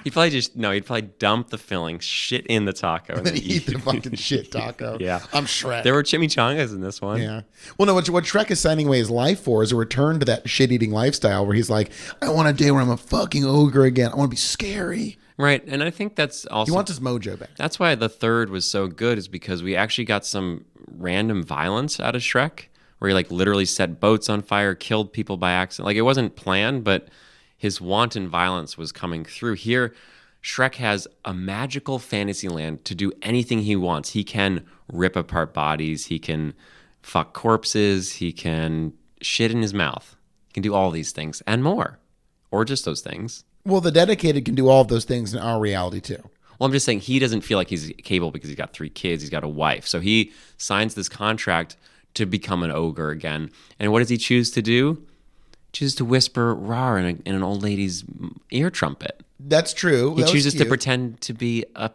S2: He'd probably dump the filling, shit in the taco,
S1: And then eat the fucking shit taco.
S2: Yeah.
S1: I'm Shrek.
S2: There were chimichangas in this one.
S1: Yeah. Well, no, what Shrek is signing away his life for is a return to that shit-eating lifestyle where he's like, I want a day where I'm a fucking ogre again. I want to be scary.
S2: Right. And I think that's also...
S1: He wants his mojo back.
S2: That's why the third was so good, is because we actually got some random violence out of Shrek, where he like literally set boats on fire, killed people by accident. Like, it wasn't planned, but his wanton violence was coming through. Here, Shrek has a magical fantasy land to do anything he wants. He can rip apart bodies. He can fuck corpses. He can shit in his mouth. He can do all these things and more, or just those things.
S1: Well, the dedicated can do all of those things in our reality too.
S2: Well, I'm just saying he doesn't feel like he's capable because he's got 3 kids. He's got a wife. So he signs this contract to become an ogre again. And what does he choose to do? Chooses to whisper "rar" in an old lady's ear trumpet.
S1: That's true.
S2: He chooses to pretend to be a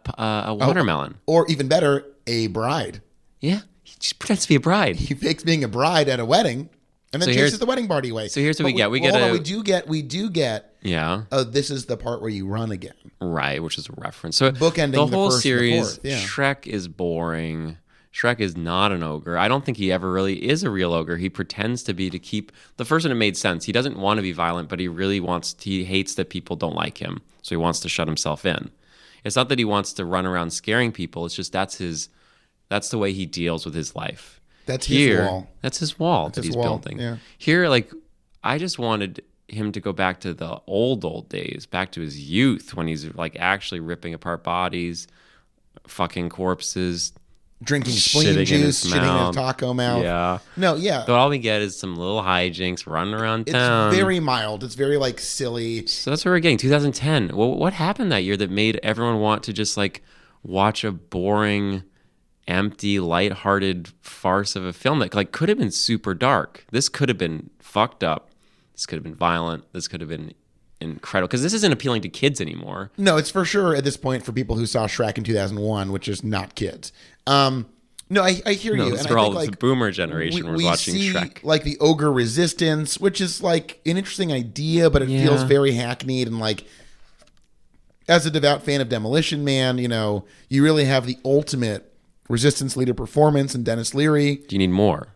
S2: watermelon.
S1: Or even better, a bride.
S2: Yeah, he just pretends to be a bride.
S1: He fakes being a bride at a wedding and then chases the wedding party away.
S2: So here's what we get. We
S1: do get.
S2: Yeah.
S1: This is the part where you run again.
S2: Right, which is a reference. So
S1: bookending
S2: the whole
S1: first
S2: series,
S1: and the fourth, yeah.
S2: Shrek is boring. Shrek is not an ogre. I don't think he ever really is a real ogre. He pretends to be to keep... The first one, it made sense. He doesn't want to be violent, but he really wants... He hates that people don't like him, so he wants to shut himself in. It's not that he wants to run around scaring people. It's just that's the way he deals with his life.
S1: That's his wall.
S2: That's his wall that he's building.
S1: Yeah.
S2: Here, like, I just wanted him to go back to the old days, back to his youth, when he's like actually ripping apart bodies, fucking corpses,
S1: drinking spleen juice, shitting in his taco mouth.
S2: Yeah.
S1: No, yeah.
S2: But all we get is some little hijinks running around town.
S1: It's very mild. It's very like silly.
S2: So that's what we're getting. 2010. Well, what happened that year that made everyone want to just like watch a boring, empty, lighthearted farce of a film that like could have been super dark? This could have been fucked up. This could have been violent. This could have been incredible, because this isn't appealing to kids anymore.
S1: No, it's for sure at this point for people who saw Shrek in 2001, which is not kids. No, I hear you.
S2: It's
S1: and
S2: for
S1: I
S2: all
S1: think,
S2: the boomer generation was watching
S1: see,
S2: Shrek.
S1: Like the ogre resistance, which is like an interesting idea, but it feels very hackneyed. And like, as a devout fan of Demolition Man, you know, you really have the ultimate resistance leader performance in Dennis Leary.
S2: Do you need more?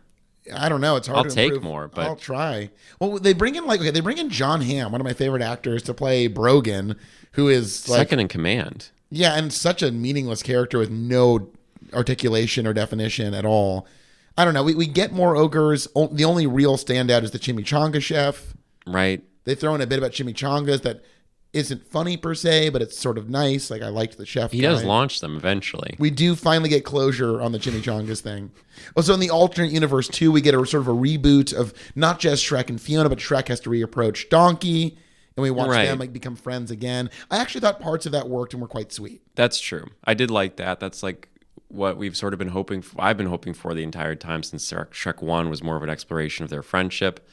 S1: I don't know. It's hard
S2: I'll
S1: to
S2: take
S1: improve.
S2: more, but
S1: I'll try. Well, they bring in John Hamm, one of my favorite actors, to play Brogan, who is like
S2: second in command.
S1: Yeah, and such a meaningless character with no articulation or definition at all. I don't know. We get more ogres. The only real standout is the chimichanga chef.
S2: Right.
S1: They throw in a bit about chimichangas that isn't funny per se, but it's sort of nice. Like, I liked the chef.
S2: He does launch them eventually.
S1: We do finally get closure on the chimichangas thing. Also, in the alternate universe too, we get a sort of a reboot of not just Shrek and Fiona, but Shrek has to reapproach Donkey, and we watch them like become friends again. I actually thought parts of that worked and were quite sweet.
S2: That's true. I did like that. That's like what we've sort of been hoping for. I've been hoping for the entire time since Shrek 1 was more of an exploration of their friendship.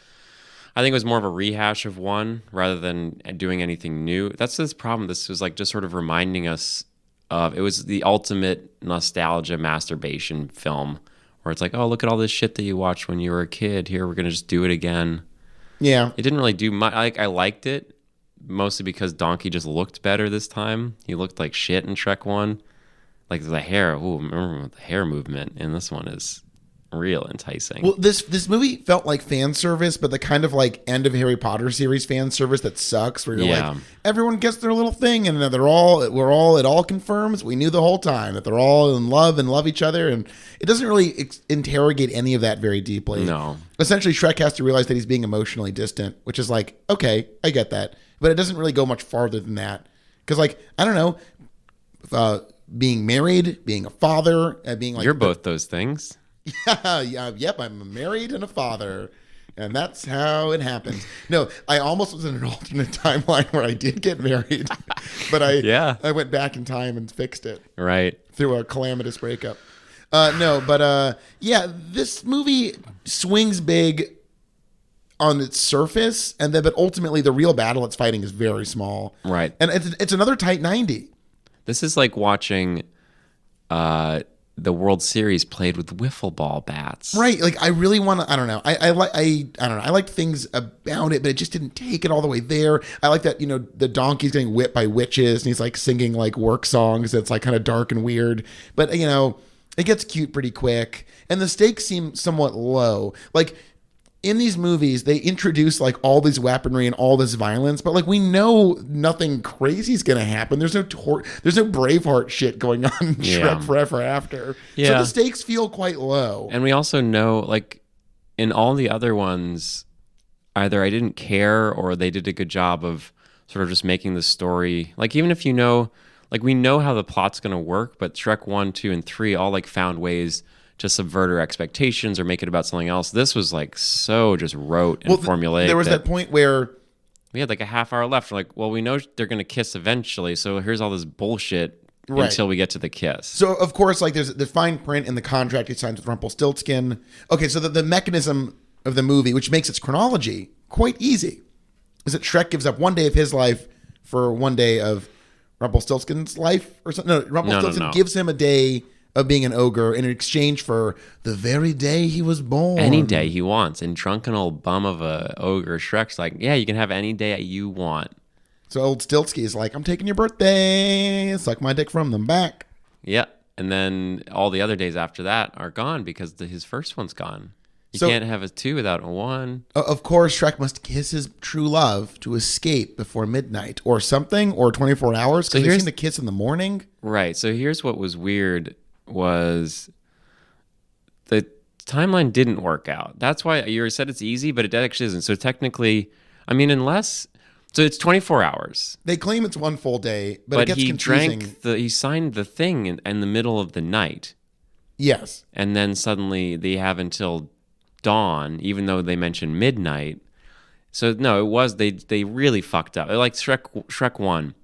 S2: I think it was more of a rehash of 1 rather than doing anything new. That's this problem. This was like just sort of reminding us of, it was the ultimate nostalgia masturbation film where it's like, oh, look at all this shit that you watched when you were a kid. Here, we're going to just do it again.
S1: Yeah.
S2: It didn't really do much. I liked it mostly because Donkey just looked better this time. He looked like shit in Shrek 1. Like the hair. Ooh, remember the hair movement in this one is real enticing.
S1: Well, this movie felt like fan service, but the kind of like end of Harry Potter series fan service that sucks, where you're like, everyone gets their little thing, and it all confirms we knew the whole time that they're all in love and love each other, and it doesn't really interrogate any of that very deeply.
S2: No.
S1: Essentially, Shrek has to realize that he's being emotionally distant, which is like, okay, I get that, but it doesn't really go much farther than that. Because like, I don't know, being married, being a father, being like,
S2: you're both those things.
S1: Yep, I'm married and a father, and that's how it happens. No, I almost was in an alternate timeline where I did get married, but I went back in time and fixed it through a calamitous breakup. This movie swings big on its surface, and then but ultimately the real battle it's fighting is very small. Right, and it's another tight 90.
S2: This is like watching the World Series played with wiffle ball bats.
S1: Right, like I really want to. I don't know. I don't know. I like things about it, but it just didn't take it all the way there. I like that the donkey's getting whipped by witches, and he's like singing like work songs. That's like kind of dark and weird, but it gets cute pretty quick, and the stakes seem somewhat low. Like in these movies, they introduce like all this weaponry and all this violence, but like we know nothing crazy is gonna happen. There's no Braveheart shit going on in Shrek Forever After.
S2: Yeah.
S1: So the stakes feel quite low.
S2: And we also know, like in all the other ones, either I didn't care or they did a good job of sort of just making the story. Like even if like we know how the plot's gonna work, but Shrek 1, 2, and 3 all like found ways to subvert our expectations or make it about something else. This was like so just rote and formulaic.
S1: There was that point where
S2: we had like a half hour left. We're like, well, we know they're going to kiss eventually, so here's all this bullshit until we get to the kiss.
S1: So, of course, like there's the fine print in the contract he signs with Rumpelstiltskin. Okay, so the mechanism of the movie, which makes its chronology quite easy, is that Shrek gives up one day of his life for one day of Rumpelstiltskin's life or something. No, Rumpelstiltskin gives him a day of being an ogre in exchange for the very day he was born.
S2: Any day he wants. And drunken old bum of a ogre Shrek's like, yeah, you can have any day you want.
S1: So old Stiltsky is like, I'm taking your birthday. Suck my dick from them back.
S2: Yeah. And then all the other days after that are gone because his first one's gone. You can't have a 2 without a 1.
S1: Of course, Shrek must kiss his true love to escape before midnight or something, or 24 hours, because they seem to kiss in the morning.
S2: Right. So here's what was weird was the timeline didn't work out. That's why you said it's easy, but it actually isn't. So technically, I mean, so it's 24 hours.
S1: They claim it's one full day, but it gets confusing.
S2: He signed the thing in the middle of the night.
S1: Yes.
S2: And then suddenly they have until dawn, even though they mentioned midnight. So no, it was, they really fucked up. Like Shrek 1,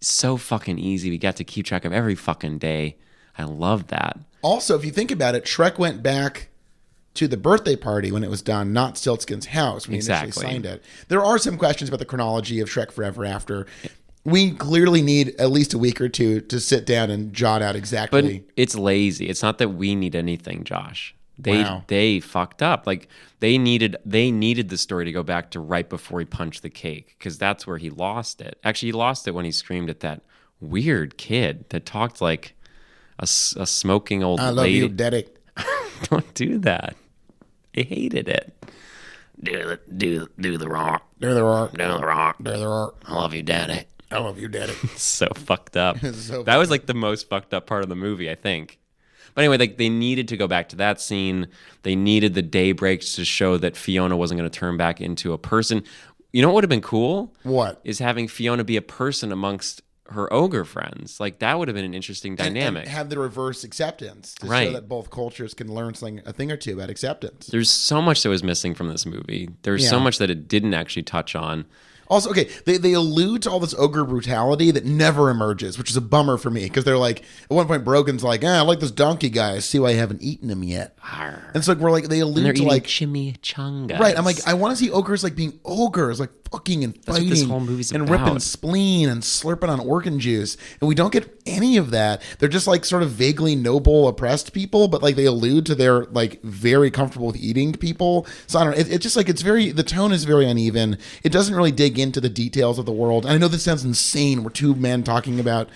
S2: so fucking easy. We got to keep track of every fucking day. I love that. Also,
S1: if you think about it, Shrek went back to the birthday party when it was done, not Stiltskin's house when he initially signed it. There are some questions about the chronology of Shrek Forever After. We clearly need at least a week or two to sit down and jot out exactly.
S2: But it's lazy. It's not that we need anything, Josh. They fucked up. Like they needed the story to go back to right before he punched the cake, because that's where he lost it. Actually, he lost it when he screamed at that weird kid that talked like a smoking old lady.
S1: I love you, Daddy.
S2: Don't do that. I hated it. Do the rock.
S1: Do the rock.
S2: Do the rock.
S1: Do the rock.
S2: I love you, Daddy.
S1: I love you, Daddy.
S2: So fucked up. That was like the most fucked up part of the movie, I think. But anyway, like they needed to go back to that scene. They needed the day breaks to show that Fiona wasn't going to turn back into a person. You know what would have been cool?
S1: What?
S2: Is having Fiona be a person amongst her ogre friends. Like that would have been an interesting dynamic.
S1: And have the reverse acceptance to show that both cultures can learn a thing or two about acceptance.
S2: There's so much that was missing from this movie. There's so much that it didn't actually touch on.
S1: Also, okay, they allude to all this ogre brutality that never emerges, which is a bummer for me, because they're like, at one point Brogan's like, I like this donkey guy. I see why I haven't eaten him yet.
S2: Arr.
S1: And so we're like, they allude to like
S2: chimichangas.
S1: Right, I'm like, I want to see ogres like being ogres, like fucking and fighting.
S2: That's what this whole movie's
S1: and
S2: about.
S1: Ripping spleen and slurping on organ juice. And we don't get any of that. They're just like sort of vaguely noble, oppressed people, but like they allude to their like very comfortable with eating people. So I don't know. It's just like the tone is very uneven. It doesn't really dig into the details of the world. And I know this sounds insane. We're two men talking about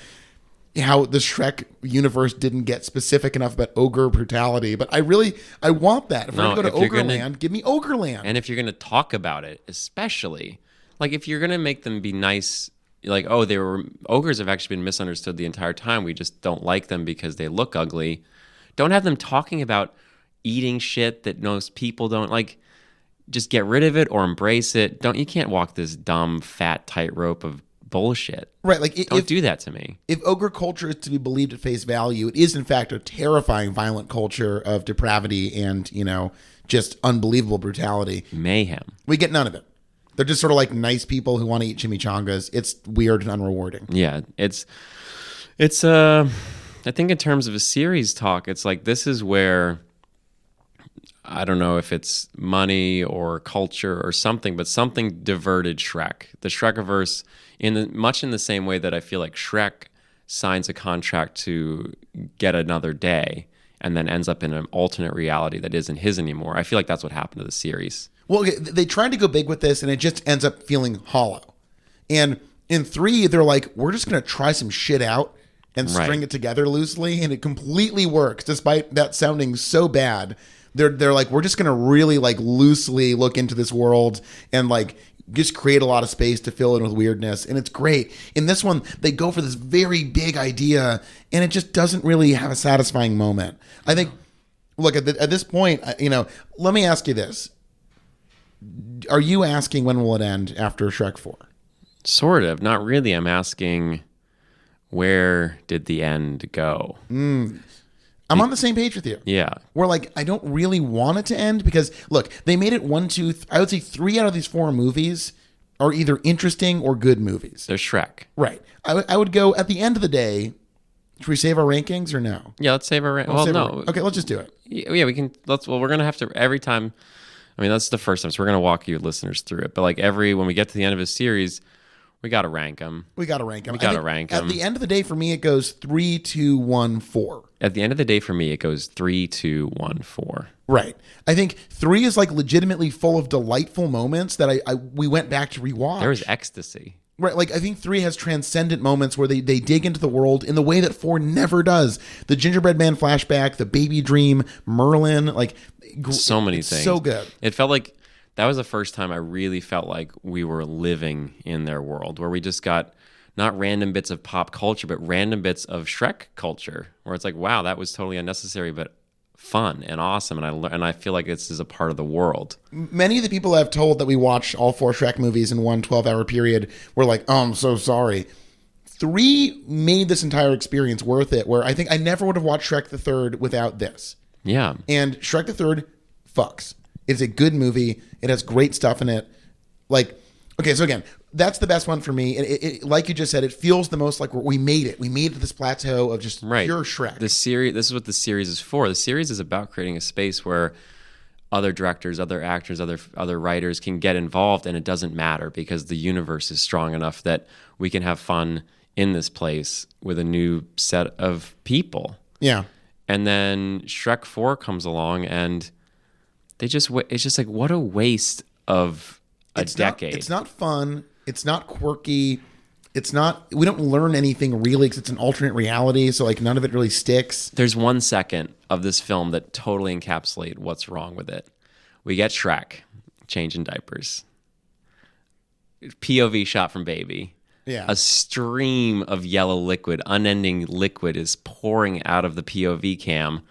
S1: how the Shrek universe didn't get specific enough about ogre brutality, but I want that. If we're going to go to Ogreland, give me Ogreland.
S2: And if you're going to talk about it, especially, like if you're going to make them be nice, like, oh, ogres have actually been misunderstood the entire time. We just don't like them because they look ugly. Don't have them talking about eating shit that most people don't like. Just get rid of it or embrace it. You can't walk this dumb, fat tightrope of bullshit.
S1: Right, like
S2: don't do that to me.
S1: If ogre culture is to be believed at face value, it is in fact a terrifying, violent culture of depravity and just unbelievable brutality,
S2: mayhem.
S1: We get none of it. They're just sort of like nice people who want to eat chimichangas. It's weird and unrewarding.
S2: Yeah, it's. I think in terms of a series talk, it's like this is where. I don't know if it's money or culture or something, but something diverted Shrek. The Shrekiverse, much in the same way that I feel like Shrek signs a contract to get another day and then ends up in an alternate reality that isn't his anymore. I feel like that's what happened to the series.
S1: Well, they tried to go big with this, and it just ends up feeling hollow. And in 3, they're like, we're just going to try some shit out and string it together loosely, and it completely works, despite that sounding so bad. They're like, we're just going to really like loosely look into this world and like just create a lot of space to fill in with weirdness, and it's great. In this one, they go for this very big idea, and it just doesn't really have a satisfying moment. I think, look, at this point, let me ask you this. Are you asking when will it end after Shrek 4?
S2: Sort of. Not really. I'm asking, where did the end go?
S1: I'm on the same page with you.
S2: Yeah.
S1: We're like, I don't really want it to end because, look, they made it 1, 2, I would say 3 out of these 4 movies are either interesting or good movies.
S2: They're Shrek.
S1: Right. I would go, at the end of the day, should we save our rankings or no?
S2: Yeah, let's save our rankings. Well, no.
S1: Okay, let's just do it.
S2: Yeah, we can. We're going to have to, every time, I mean, that's the first time, so we're going to walk you listeners through it. But like when we get to the end of a series, we got to rank them.
S1: We got to rank them.
S2: At
S1: the end of the day, for me, it goes 3, 2, 1, 4.
S2: At the end of the day, for me, it goes 3, 2, 1, 4.
S1: Right. I think 3 is like legitimately full of delightful moments that we went back to rewatch.
S2: There was ecstasy.
S1: Right, like I think 3 has transcendent moments where they dig into the world in the way that 4 never does. The gingerbread man flashback, the baby dream, Merlin, like
S2: so many things.
S1: So good.
S2: It felt like that was the first time I really felt like we were living in their world, where we just got not random bits of pop culture, but random bits of Shrek culture, where it's like, wow, that was totally unnecessary, but fun and awesome, and I feel like this is a part of the world.
S1: Many of the people I've told that we watched all 4 Shrek movies in one 12-hour period were like, oh, I'm so sorry. 3 made this entire experience worth it, where I think I never would have watched Shrek the Third without this.
S2: Yeah.
S1: And Shrek the Third fucks. It's a good movie. It has great stuff in it. Like, okay, so again, that's the best one for me. It like you just said, it feels the most like we made it. We made it to this plateau of just pure Shrek.
S2: The series. This is what the series is for. The series is about creating a space where other directors, other actors, other writers can get involved, and it doesn't matter because the universe is strong enough that we can have fun in this place with a new set of people.
S1: Yeah.
S2: And then Shrek 4 comes along, and it's just like, what a waste of a decade.
S1: It's not fun. It's not quirky. We don't learn anything really because it's an alternate reality. So like none of it really sticks.
S2: There's 1 second of this film that totally encapsulates what's wrong with it. We get Shrek changing diapers. POV shot from baby.
S1: Yeah.
S2: A stream of yellow liquid, unending liquid is pouring out of the POV cam.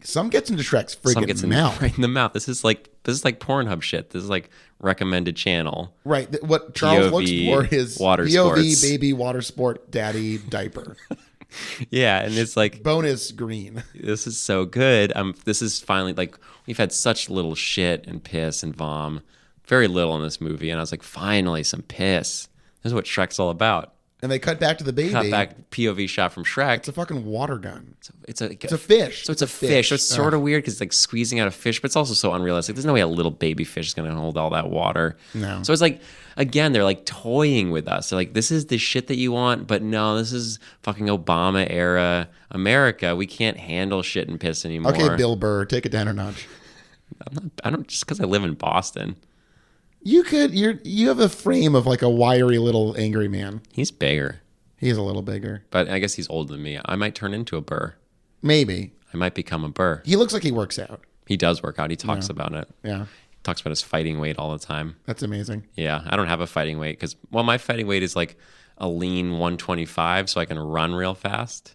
S1: Some gets into Shrek's freaking mouth.
S2: Right in the mouth. This is like Pornhub shit. This is like recommended channel.
S1: Right. What Charles
S2: POV
S1: looks for is
S2: water
S1: POV
S2: sports.
S1: baby water sport daddy diaper.
S2: Yeah, and it's like
S1: bonus green.
S2: This is so good. This is finally like we've had such little shit and piss and vom, very little in this movie, and I was like, finally some piss. This is what Shrek's all about.
S1: And they cut back to the baby.
S2: Cut back POV shot from Shrek.
S1: It's a fucking water gun.
S2: It's a
S1: fish.
S2: So it's a fish. So it's sort of weird because it's like squeezing out a fish, but it's also so unrealistic. There's no way a little baby fish is going to hold all that water.
S1: No.
S2: So it's like, again, they're like toying with us. They're like, this is the shit that you want, but no, this is fucking Obama era America. We can't handle shit and piss anymore.
S1: Okay, Bill Burr, take it down a notch.
S2: I don't just because I live in Boston.
S1: You have a frame of like a wiry little angry man.
S2: He's bigger.
S1: He's a little bigger.
S2: But I guess he's older than me. I might turn into a Burr.
S1: Maybe.
S2: I might become a Burr.
S1: He looks like he works out.
S2: He does work out. He talks about it.
S1: Yeah.
S2: He talks about his fighting weight all the time.
S1: That's amazing.
S2: Yeah. I don't have a fighting weight because, well, my fighting weight is like a lean 125, so I can run real fast.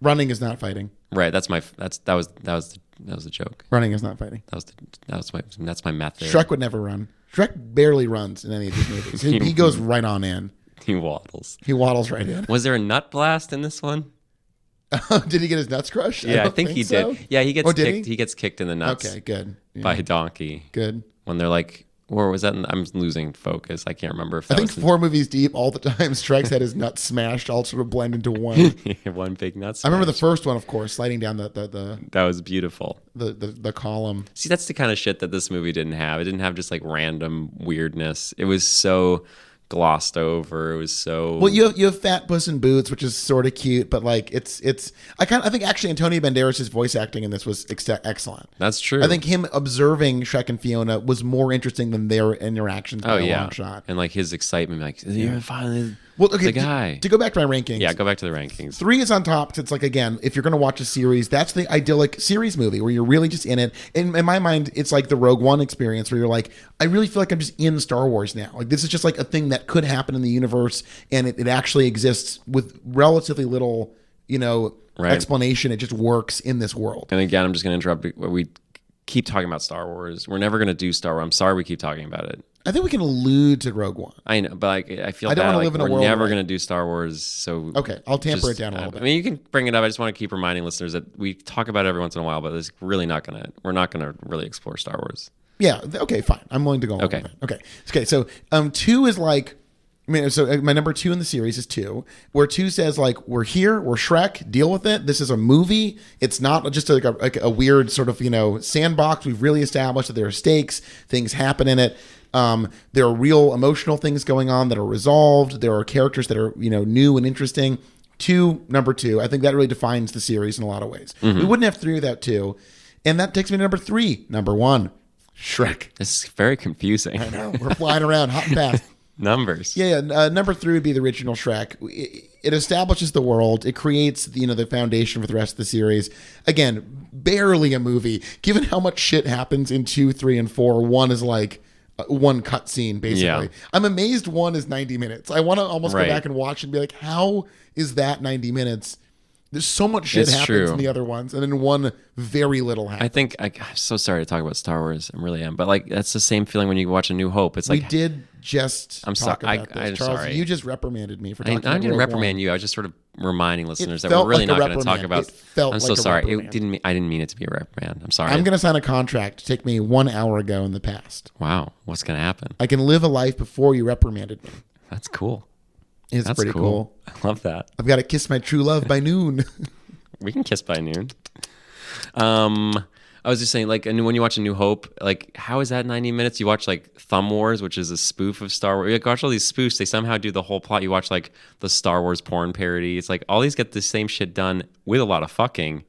S1: Running is not fighting.
S2: Right. That was the joke.
S1: Running is not fighting.
S2: That's my method.
S1: Shrek would never run. Shrek barely runs in any of these movies. He goes right on in.
S2: He waddles.
S1: He waddles right in.
S2: Was there a nut blast in this one?
S1: Did he get his nuts crushed?
S2: Yeah, I think he
S1: so.
S2: did. Yeah, he gets kicked.
S1: He?
S2: He gets kicked in the nuts.
S1: Okay, good. Yeah.
S2: By a donkey.
S1: Good.
S2: When they're like, or was that? I'm losing focus. I can't remember if that
S1: I think 4 movies deep, all the time, Shrek's had his nuts smashed, all sort of blend into one.
S2: One big nut smash.
S1: I remember the first one, of course, sliding down the
S2: that was beautiful.
S1: The column.
S2: See, that's the kind of shit that this movie didn't have. It didn't have just like random weirdness. It was so glossed over. It was so
S1: Well, you have Fat Puss in Boots, which is sort of cute, but like it's I think actually Antonio Banderas' voice acting in this was excellent.
S2: That's true.
S1: I think him observing Shrek and Fiona was more interesting than their interactions by a long shot.
S2: And like his excitement, like you're finally
S1: the
S2: guy.
S1: To go back to my rankings.
S2: Yeah, go back to the rankings.
S1: 3 is on top. It's like, again, if you're going to watch a series, that's the idyllic series movie where you're really just in it. In my mind, it's like the Rogue One experience where you're like, I really feel like I'm just in Star Wars now. Like this is just like a thing that could happen in the universe, and it actually exists with relatively little, explanation. It just works in this world.
S2: And again, I'm just going to interrupt. We keep talking about Star Wars. We're never going to do Star Wars. I'm sorry we keep talking about it.
S1: I think we can allude to Rogue One.
S2: I know, but I feel
S1: I don't
S2: bad.
S1: want to live in a world
S2: we're never
S1: where
S2: going to do Star Wars. So
S1: okay, I'll tamper it down a little bit.
S2: I mean, you can bring it up. I just want to keep reminding listeners that we talk about it every once in a while, but we're not going to really explore Star Wars.
S1: Yeah. Okay. Fine. I'm willing to go.
S2: Okay.
S1: Okay. So 2 is like. So my number 2 in the series is 2, where 2 says like, we're here, we're Shrek, deal with it. This is a movie. It's not just like a weird sort of, sandbox. We've really established that there are stakes, things happen in it. There are real emotional things going on that are resolved. There are characters that are, new and interesting. Number 2, I think that really defines the series in a lot of ways. Mm-hmm. We wouldn't have 3 without 2. And that takes me to number 3. Number 1, Shrek.
S2: This is very confusing.
S1: I know. We're flying around hot and fast.
S2: Numbers.
S1: Yeah. Number 3 would be the original Shrek. It establishes the world. It creates, the foundation for the rest of the series. Again, barely a movie. Given how much shit happens in 2, 3, and 4, 1 is like one cut scene, basically. Yeah. I'm amazed 1 is 90 minutes. I want to almost go back and watch and be like, how is that 90 minutes? There's so much shit happens in the other ones, and in 1, very little happens.
S2: I think I'm so sorry to talk about Star Wars. I really am, but like that's the same feeling when you watch A New Hope. It's like
S1: we did just.
S2: I'm
S1: talk
S2: sorry.
S1: about this.
S2: I'm
S1: Charles,
S2: sorry.
S1: you just reprimanded me for talking.
S2: I didn't reprimand you. I was just sort of reminding listeners that we're really not going to talk about. I'm so sorry. I didn't mean it to be a reprimand. I'm sorry.
S1: I'm going to sign a contract to take me 1 hour ago in the past.
S2: Wow, what's going to happen?
S1: I can live a life before you reprimanded me.
S2: That's cool.
S1: That's pretty cool.
S2: I love that.
S1: I've got to kiss my true love by noon.
S2: We can kiss by noon. I was just saying, like, when you watch A New Hope, like, how is that 90 minutes? You watch, like, Thumb Wars, which is a spoof of Star Wars. You watch all these spoofs. They somehow do the whole plot. You watch, like, the Star Wars porn parody. It's like all these get the same shit done with a lot of fucking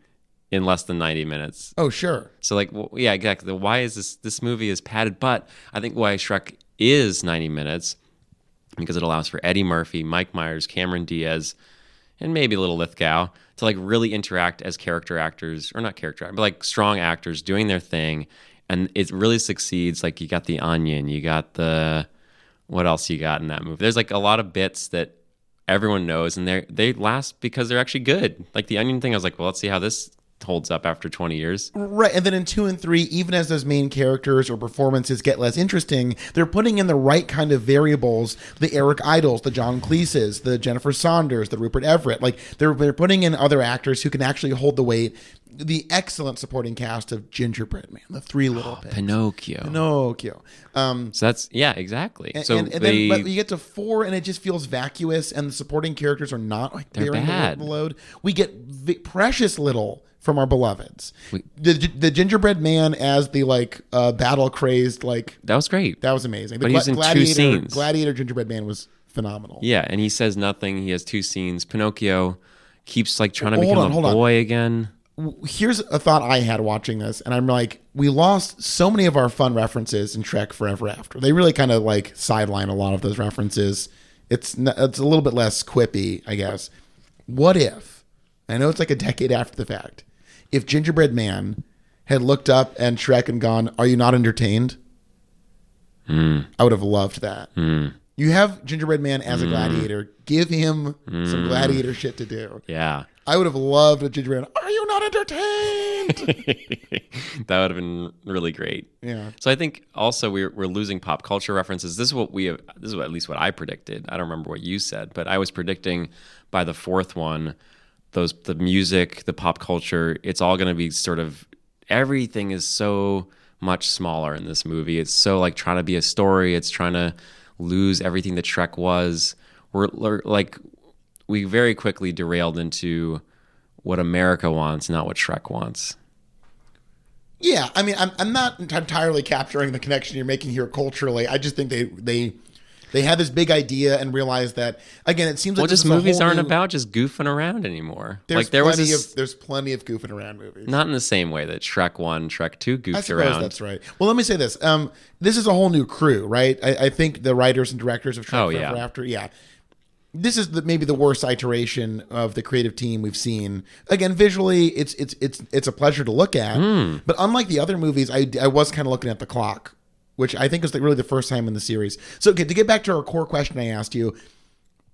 S2: in less than 90 minutes.
S1: Oh, sure.
S2: So, like, yeah, exactly. Why is this movie is padded? But I think why Shrek is 90 minutes, because it allows for Eddie Murphy, Mike Myers, Cameron Diaz, and maybe a little Lithgow to like really interact as character actors, or not character, but like strong actors doing their thing. And it really succeeds. Like you got the Onion, you got what else you got in that movie? There's like a lot of bits that everyone knows, and they last because they're actually good. Like the Onion thing, I was like, well, let's see how this holds up after 20 years.
S1: Right. And then in 2 and 3, even as those main characters or performances get less interesting, they're putting in the right kind of variables. The Eric Idles, the John Cleeses, the Jennifer Saunders, the Rupert Everett. Like they're putting in other actors who can actually hold the weight. The excellent supporting cast of Gingerbread Man, the 3 Little Pigs. Pinocchio.
S2: So that's, yeah, exactly.
S1: But you get to 4 and it just feels vacuous, and the supporting characters are not like bearing the load. We get precious little from our beloveds. The Gingerbread Man as the like battle crazed, like
S2: that was great.
S1: That was amazing.
S2: But he's in 2 scenes.
S1: Gladiator Gingerbread Man was phenomenal.
S2: Yeah, and he says nothing. He has 2 scenes. Pinocchio keeps like trying to become a boy again.
S1: Here's a thought I had watching this, and I'm like, we lost so many of our fun references in Shrek Forever After. They really kind of like sideline a lot of those references. It's a little bit less quippy, I guess. What if, I know it's like a decade after the fact, if Gingerbread Man had looked up and Shrek and gone, "Are you not entertained?" I would have loved that. You have Gingerbread Man as a gladiator. Give him some gladiator shit to do.
S2: Yeah.
S1: I would have loved a Gingerbread Man. Are you not entertained?
S2: That would have been really great.
S1: Yeah.
S2: So I think also we're losing pop culture references. This is at least what I predicted. I don't remember what you said, but I was predicting by the 4th one, the music, the pop culture, it's all going to be sort of, everything is so much smaller in this movie. It's so like trying to be a story. It's trying to lose everything that Shrek was. We're like, we very quickly derailed into what America wants, not what Shrek wants.
S1: Yeah, I mean, I'm not entirely capturing the connection you're making here culturally. I just think they They had this big idea and realized that, again, it seems like
S2: just movies aren't about just goofing around anymore.
S1: There's plenty of goofing around movies.
S2: Not in the same way that Shrek 1, Shrek 2 goofed
S1: I suppose
S2: around.
S1: that's right. Well, let me say this. This is a whole new crew, right? I think the writers and directors of Shrek Forever After, this is maybe the worst iteration of the creative team we've seen. Again, visually, it's a pleasure to look at. But unlike the other movies, I was kind of looking at the clock, which I think is really the first time in the series. So to get back to our core question I asked you,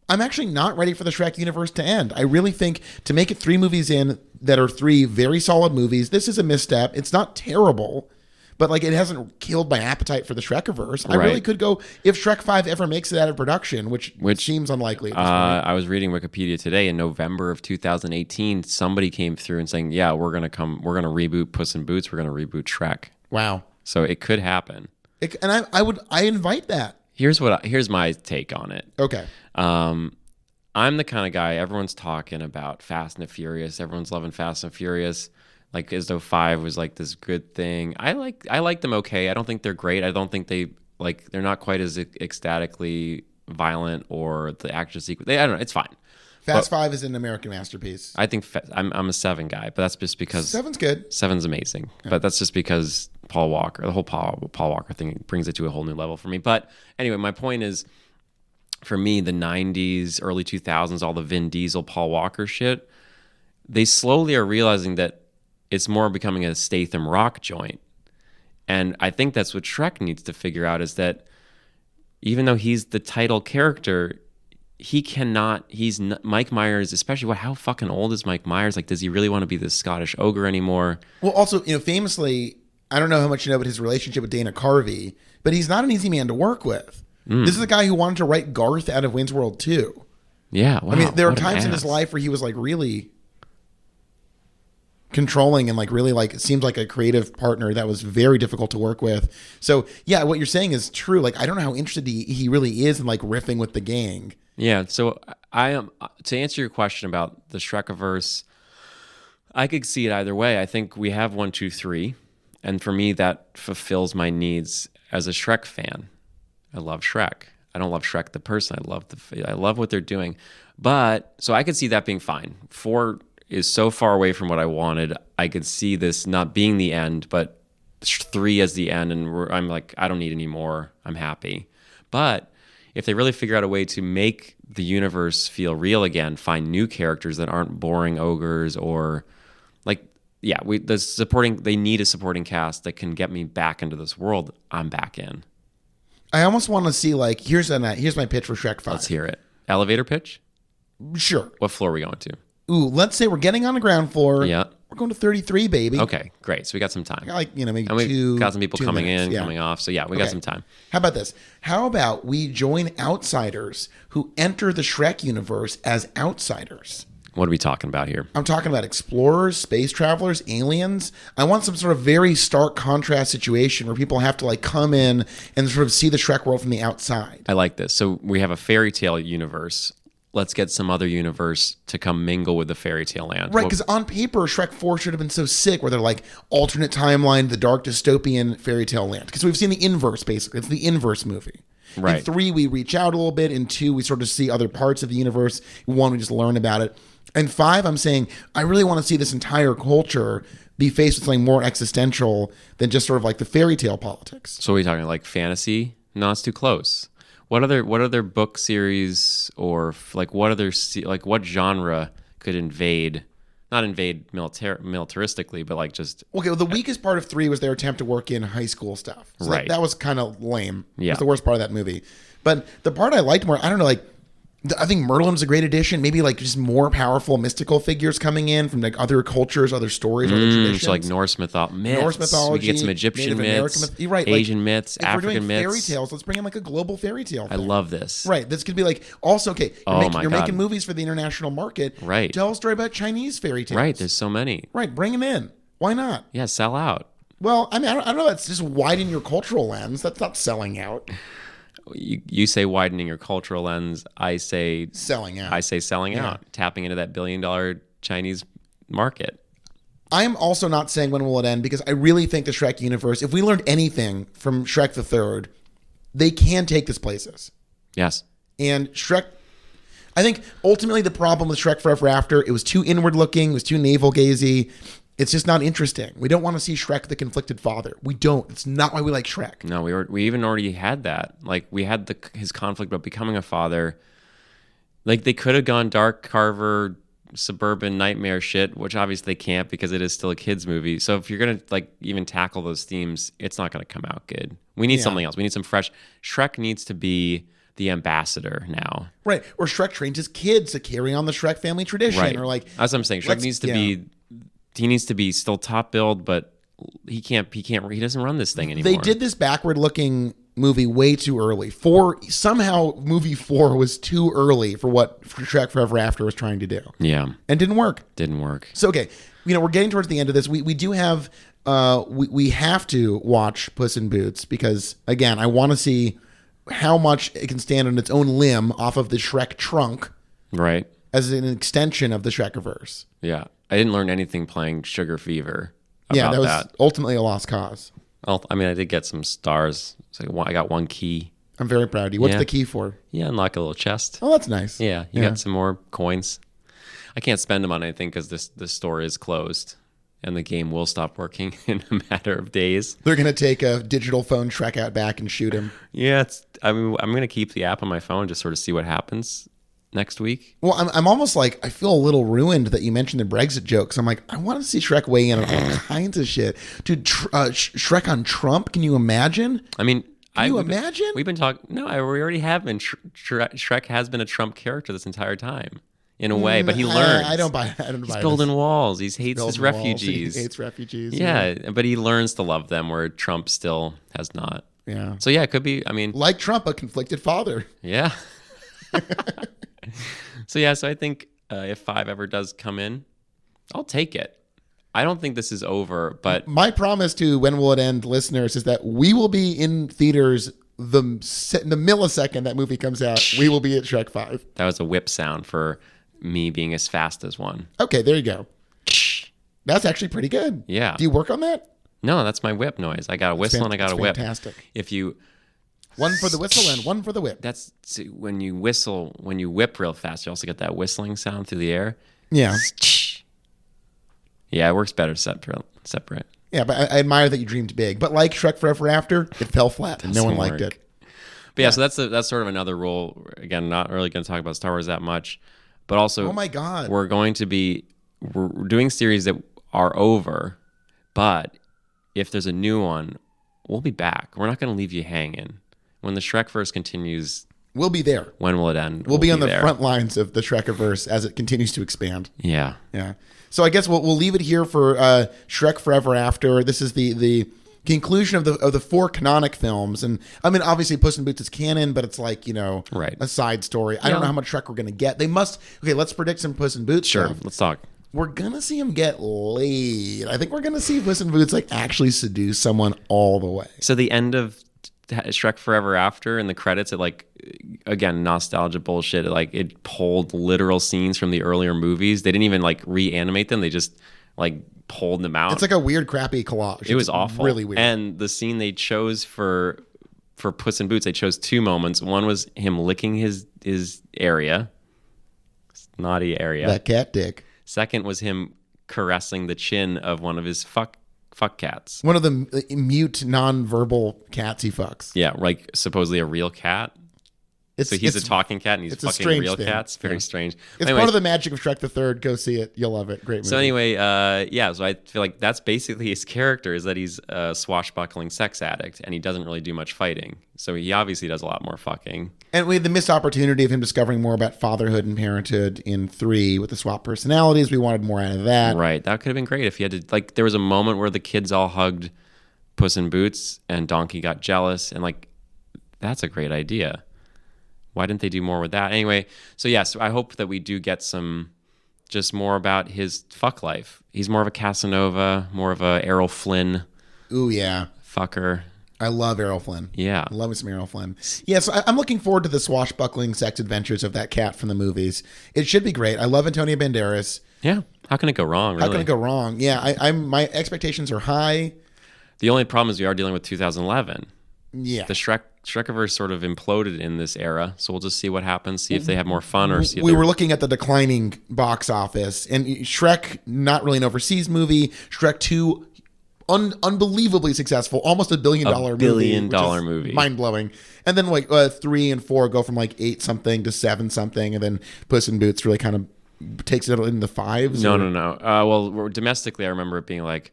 S1: I'm actually not ready for the Shrek universe to end. I really think to make it 3 movies in that are 3 very solid movies, this is a misstep. It's not terrible, but like it hasn't killed my appetite for the Shrekiverse. I really could go if Shrek 5 ever makes it out of production, which seems unlikely at this point.
S2: I was reading Wikipedia today. In November of 2018, somebody came through and saying, "Yeah, we're gonna reboot Puss in Boots. We're gonna reboot Shrek."
S1: Wow!
S2: So it could happen.
S1: And I invite that.
S2: Here's my take on it.
S1: Okay.
S2: I'm the kind of guy, everyone's talking about Fast and the Furious. Everyone's loving Fast and Furious, like as though 5 was like this good thing. I like them okay. I don't think they're great. I don't think they're not quite as ecstatically violent or the action sequence. I don't know. It's fine.
S1: Fast 5 is an American masterpiece.
S2: I think I'm a 7 guy, but that's just because
S1: 7's good.
S2: 7's amazing, but that's just because Paul Walker, the whole Paul Walker thing brings it to a whole new level for me. But anyway, my point is, for me, the 90s, early 2000s, all the Vin Diesel, Paul Walker shit, they slowly are realizing that it's more becoming a Statham rock joint. And I think that's what Shrek needs to figure out, is that even though he's the title character, Mike Myers, especially, how fucking old is Mike Myers? Like, does he really want to be this Scottish ogre anymore?
S1: Well, also, famously, I don't know how much you know about his relationship with Dana Carvey, but he's not an easy man to work with. This is a guy who wanted to write Garth out of Wayne's World 2.
S2: Yeah, wow.
S1: I mean, there are times in his life where he was like really controlling and like really like it seems like a creative partner that was very difficult to work with. So yeah, what you're saying is true. Like, I don't know how interested he really is in like riffing with the gang.
S2: Yeah. So I am, to answer your question about the Shrekiverse, I could see it either way. I think we have 1, 2, 3, and for me that fulfills my needs as a Shrek fan. I love Shrek. I don't love Shrek the person. I love what they're doing. But so I could see that being fine. 4 is so far away from what I wanted. I could see this not being the end, but 3 as the end, and I'm like, I don't need any more. I'm happy. But if they really figure out a way to make the universe feel real again, find new characters that aren't boring ogres or like, yeah, they need a supporting cast that can get me back into this world. I'm back in.
S1: I almost want to see like here's my pitch for Shrek 5.
S2: Let's hear it. Elevator pitch?
S1: Sure.
S2: What floor are we going to?
S1: Ooh, let's say we're getting on the ground floor.
S2: Yeah.
S1: We're going to 33, baby.
S2: Okay, great. So we got some time.
S1: Like, maybe
S2: and we got some people
S1: 2
S2: coming
S1: minutes.
S2: in, coming off. So yeah, we got some time.
S1: How about this? How about we join outsiders who enter the Shrek universe as outsiders?
S2: What are we talking about here?
S1: I'm talking about explorers, space travelers, aliens. I want some sort of very stark contrast situation where people have to like come in and sort of see the Shrek world from the outside.
S2: I like this. So we have a fairy tale universe. Let's get some other universe to come mingle with the fairy tale land.
S1: Right, because on paper, Shrek 4 should have been so sick where they're like alternate timeline, the dark dystopian fairy tale land. Because we've seen the inverse, basically. It's the inverse movie.
S2: Right.
S1: In 3, we reach out a little bit. In 2, we sort of see other parts of the universe. 1, we just learn about it. And 5, I'm saying, I really want to see this entire culture be faced with something more existential than just sort of like the fairy tale politics.
S2: So are we talking like fantasy? No, it's too close. What other book series or like what genre could not invade militaristically, but like just...
S1: Okay, well, the weakest part of 3 was their attempt to work in high school stuff. So
S2: right.
S1: That was kind of lame.
S2: Yeah.
S1: It was the worst part of that movie. But the part I liked more, I don't know, like, I think Merlin's a great addition. Maybe like just more powerful mystical figures coming in from like other cultures, other stories, other traditions.
S2: So like Norse mythology.
S1: We
S2: get some Egyptian myths,
S1: You're right,
S2: Asian myths,
S1: if
S2: African
S1: we're doing
S2: myths.
S1: Fairy tales, let's bring in like a global fairy tale thing.
S2: I love this.
S1: Right. This could be like also okay. You're making movies for the international market.
S2: Right.
S1: Tell a story about Chinese fairy tales.
S2: Right. There's so many.
S1: Right. Bring them in. Why not?
S2: Yeah. Sell out.
S1: Well, I mean, I don't know. That's just widen your cultural lens. That's not selling out.
S2: You say widening your cultural lens. I say
S1: selling out.
S2: I say selling out. Tapping into that $1 billion Chinese market.
S1: I'm also not saying when will it end because I really think the Shrek universe, if we learned anything from Shrek the Third, they can take this places.
S2: Yes.
S1: And Shrek, I think ultimately the problem with Shrek Forever After, it was too inward looking, it was too navel gazy. It's just not interesting. We don't want to see Shrek the conflicted father. We don't. It's not why we like Shrek.
S2: No, we even already had that. Like we had his conflict about becoming a father. Like they could have gone dark Carver suburban nightmare shit, which obviously they can't because it is still a kids movie. So if you're gonna like even tackle those themes, it's not gonna come out good. We need something else. We need some fresh. Shrek needs to be the ambassador now,
S1: right? Or Shrek trains his kids to carry on the Shrek family tradition,
S2: right?
S1: Or like
S2: that's what I'm saying. Shrek needs to be. He needs to be still top billed, but he doesn't run this thing anymore.
S1: They did this backward looking movie way too early. Somehow movie 4 was too early for what Shrek Forever After was trying to do.
S2: Yeah.
S1: And didn't work. So, okay. We're getting towards the end of this. We do have, we have to watch Puss in Boots because, again, I want to see how much it can stand on its own limb off of the Shrek trunk.
S2: Right.
S1: As an extension of the Shrekiverse.
S2: Yeah. I didn't learn anything playing Sugar Fever.
S1: Yeah, that was ultimately a lost cause.
S2: Well, I mean, I did get some stars. So I got one key.
S1: I'm very proud of you. What's the key for?
S2: Yeah, unlock a little chest.
S1: Oh, that's nice.
S2: Yeah, you got some more coins. I can't spend them on anything because this store is closed, and the game will stop working in a matter of days.
S1: They're gonna take a digital phone Shrek out back and shoot him.
S2: Yeah, I'm gonna keep the app on my phone just sort of see what happens next week.
S1: Well, I'm almost like I feel a little ruined that you mentioned the Brexit jokes. I'm like, I want to see Shrek weigh in on all kinds of shit. Dude, Shrek on Trump? Can you imagine?
S2: I mean,
S1: can you imagine?
S2: We've been talking. No, we already have been. Shrek has been a Trump character this entire time, in a way, but he learns.
S1: I don't buy. He's
S2: building walls. He hates his refugees.
S1: He hates refugees.
S2: Yeah, but he learns to love them, where Trump still has not.
S1: Yeah.
S2: So yeah, it could be. I mean,
S1: like Trump, a conflicted father.
S2: Yeah. So I think if 5 ever does come in, I'll take it. I don't think this is over, but
S1: my promise to When Will It End listeners is that we will be in theaters the millisecond that movie comes out. We will be at Shrek 5.
S2: That was a whip sound for me being as fast as one.
S1: Okay, there you go. That's actually pretty good.
S2: Yeah.
S1: Do you work on that?
S2: No, that's my whip noise. I got a whistle and I got a whip.
S1: Fantastic.
S2: If you
S1: one for the whistle and one for the whip.
S2: That's when you whistle, when you whip real fast, you also get that whistling sound through the air.
S1: Yeah.
S2: Yeah, it works better separate.
S1: Yeah, but I admire that you dreamed big. But like Shrek Forever After, it fell flat and no one liked it.
S2: But yeah, so that's sort of another rule. Again, not really going to talk about Star Wars that much, but also,
S1: oh my God,
S2: we're doing series that are over, but if there's a new one, we'll be back. We're not going to leave you hanging. When the Shrekverse continues,
S1: we'll be there.
S2: When will it end?
S1: We'll be on the front lines of the Shrekiverse as it continues to expand.
S2: Yeah.
S1: Yeah. So I guess we'll leave it here for Shrek Forever After. This is the conclusion of the 4 canonic films. And I mean, obviously Puss in Boots is canon, but it's like,
S2: right,
S1: a side story. I don't know how much Shrek we're going to get. Let's predict some Puss in Boots
S2: stuff.
S1: Sure,
S2: let's talk.
S1: We're going to see him get laid. I think we're going to see Puss in Boots actually seduce someone all the way.
S2: So the end of Shrek Forever After in the credits, it again, nostalgia bullshit. It pulled literal scenes from the earlier movies. They didn't even reanimate them. They just pulled them out.
S1: It's like a weird, crappy collage.
S2: It was awful.
S1: Really weird.
S2: And the scene they chose for Puss in Boots, they chose 2 moments. One was him licking his area, naughty area.
S1: That cat dick.
S2: Second was him caressing the chin of one of his fuck cats.
S1: One of the mute, non-verbal cats he fucks.
S2: Yeah, supposedly a real cat. So he's a talking cat and he's fucking real cats. Very strange.
S1: It's part of the magic of Shrek the Third. Go see it. You'll love it. Great movie.
S2: So anyway, so I feel like that's basically his character, is that he's a swashbuckling sex addict and he doesn't really do much fighting. So he obviously does a lot more fucking.
S1: And we had the missed opportunity of him discovering more about fatherhood and parenthood in 3 with the swap personalities. We wanted more out of that.
S2: Right. That could have been great if he had to, there was a moment where the kids all hugged Puss in Boots and Donkey got jealous, and that's a great idea. Why didn't they do more with that? Anyway, so yes, I hope that we do get just more about his fuck life. He's more of a Casanova, more of a Errol Flynn.
S1: Ooh, yeah.
S2: Fucker.
S1: I love Errol Flynn.
S2: Yeah.
S1: I love me some Errol Flynn. Yeah, so I'm looking forward to the swashbuckling sex adventures of that cat from the movies. It should be great. I love Antonio Banderas.
S2: Yeah. How can it go wrong, really?
S1: How can it go wrong? Yeah, my expectations are high.
S2: The only problem is we are dealing with 2011.
S1: Yeah.
S2: The Shrekiverse sort of imploded in this era, so we'll just see what happens. See if they have more fun, or see if
S1: we were looking at the declining box office, and Shrek, not really an overseas movie. Shrek 2, unbelievably successful, almost $1 billion movie.
S2: $1 billion movie,
S1: mind blowing. And then like 3 and 4 go from like 8 something to 7 something, and then Puss in Boots really kind of takes it in the fives.
S2: No. Well, domestically, I remember it being like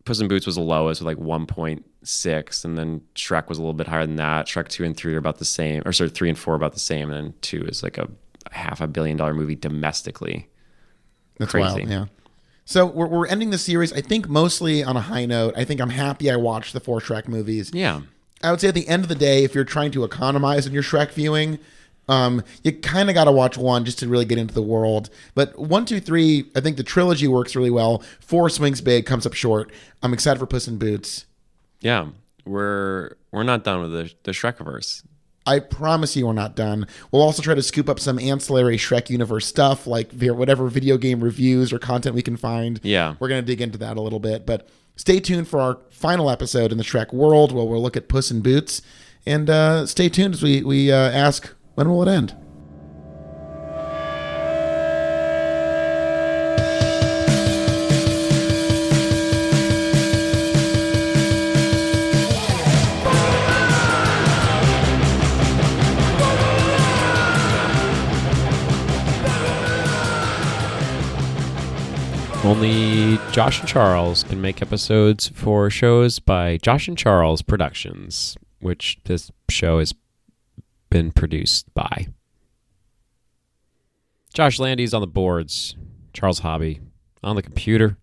S2: Puss in Boots was the lowest with like 1.6, and then Shrek was a little bit higher than that. Shrek 2 and 3 are about the same, or sorry, 3 and 4 are about the same, and then 2 is like a $500 million movie domestically.
S1: That's
S2: crazy.
S1: Wild, yeah. So we're ending the series, I think, mostly on a high note. I think I'm happy I watched the 4 Shrek movies.
S2: Yeah.
S1: I would say at the end of the day, if you're trying to economize in your Shrek viewing, you kind of got to watch 1 just to really get into the world. But 1, 2, 3, I think the trilogy works really well. 4 swings big, comes up short. I'm excited for Puss in Boots.
S2: Yeah, we're not done with the Shrekiverse.
S1: I promise you we're not done. We'll also try to scoop up some ancillary Shrek universe stuff, like whatever video game reviews or content we can find.
S2: Yeah.
S1: We're going to dig into that a little bit. But stay tuned for our final episode in the Shrek world, where we'll look at Puss in Boots. And stay tuned as we ask, when will it end?
S3: Only Josh and Charles can make episodes for shows by Josh and Charles Productions, which this show has been produced by. Josh Landy's on the boards, Charles Hobby on the computer,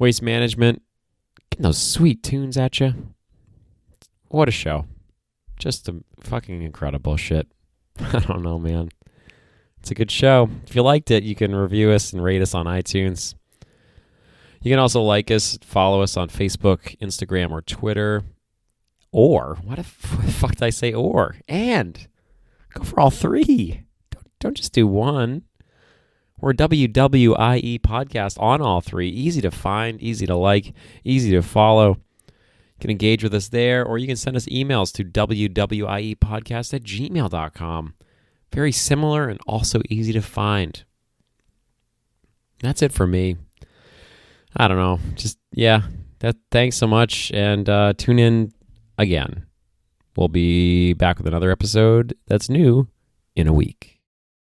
S3: Waste Management, getting those sweet tunes at you. What a show. Just a fucking incredible shit. I don't know, man. It's a good show. If you liked it, you can review us and rate us on iTunes. You can also like us, follow us on Facebook, Instagram, or Twitter. Or, what the fuck did I say or? And go for all 3. Don't just do 1. We're a WWIE podcast on all 3. Easy to find, easy to like, easy to follow. You can engage with us there, or you can send us emails to wwiepodcast@gmail.com. Very similar and also easy to find. That's it for me. I don't know. Just, yeah. Thanks so much, and tune in again. We'll be back with another episode that's new in a week.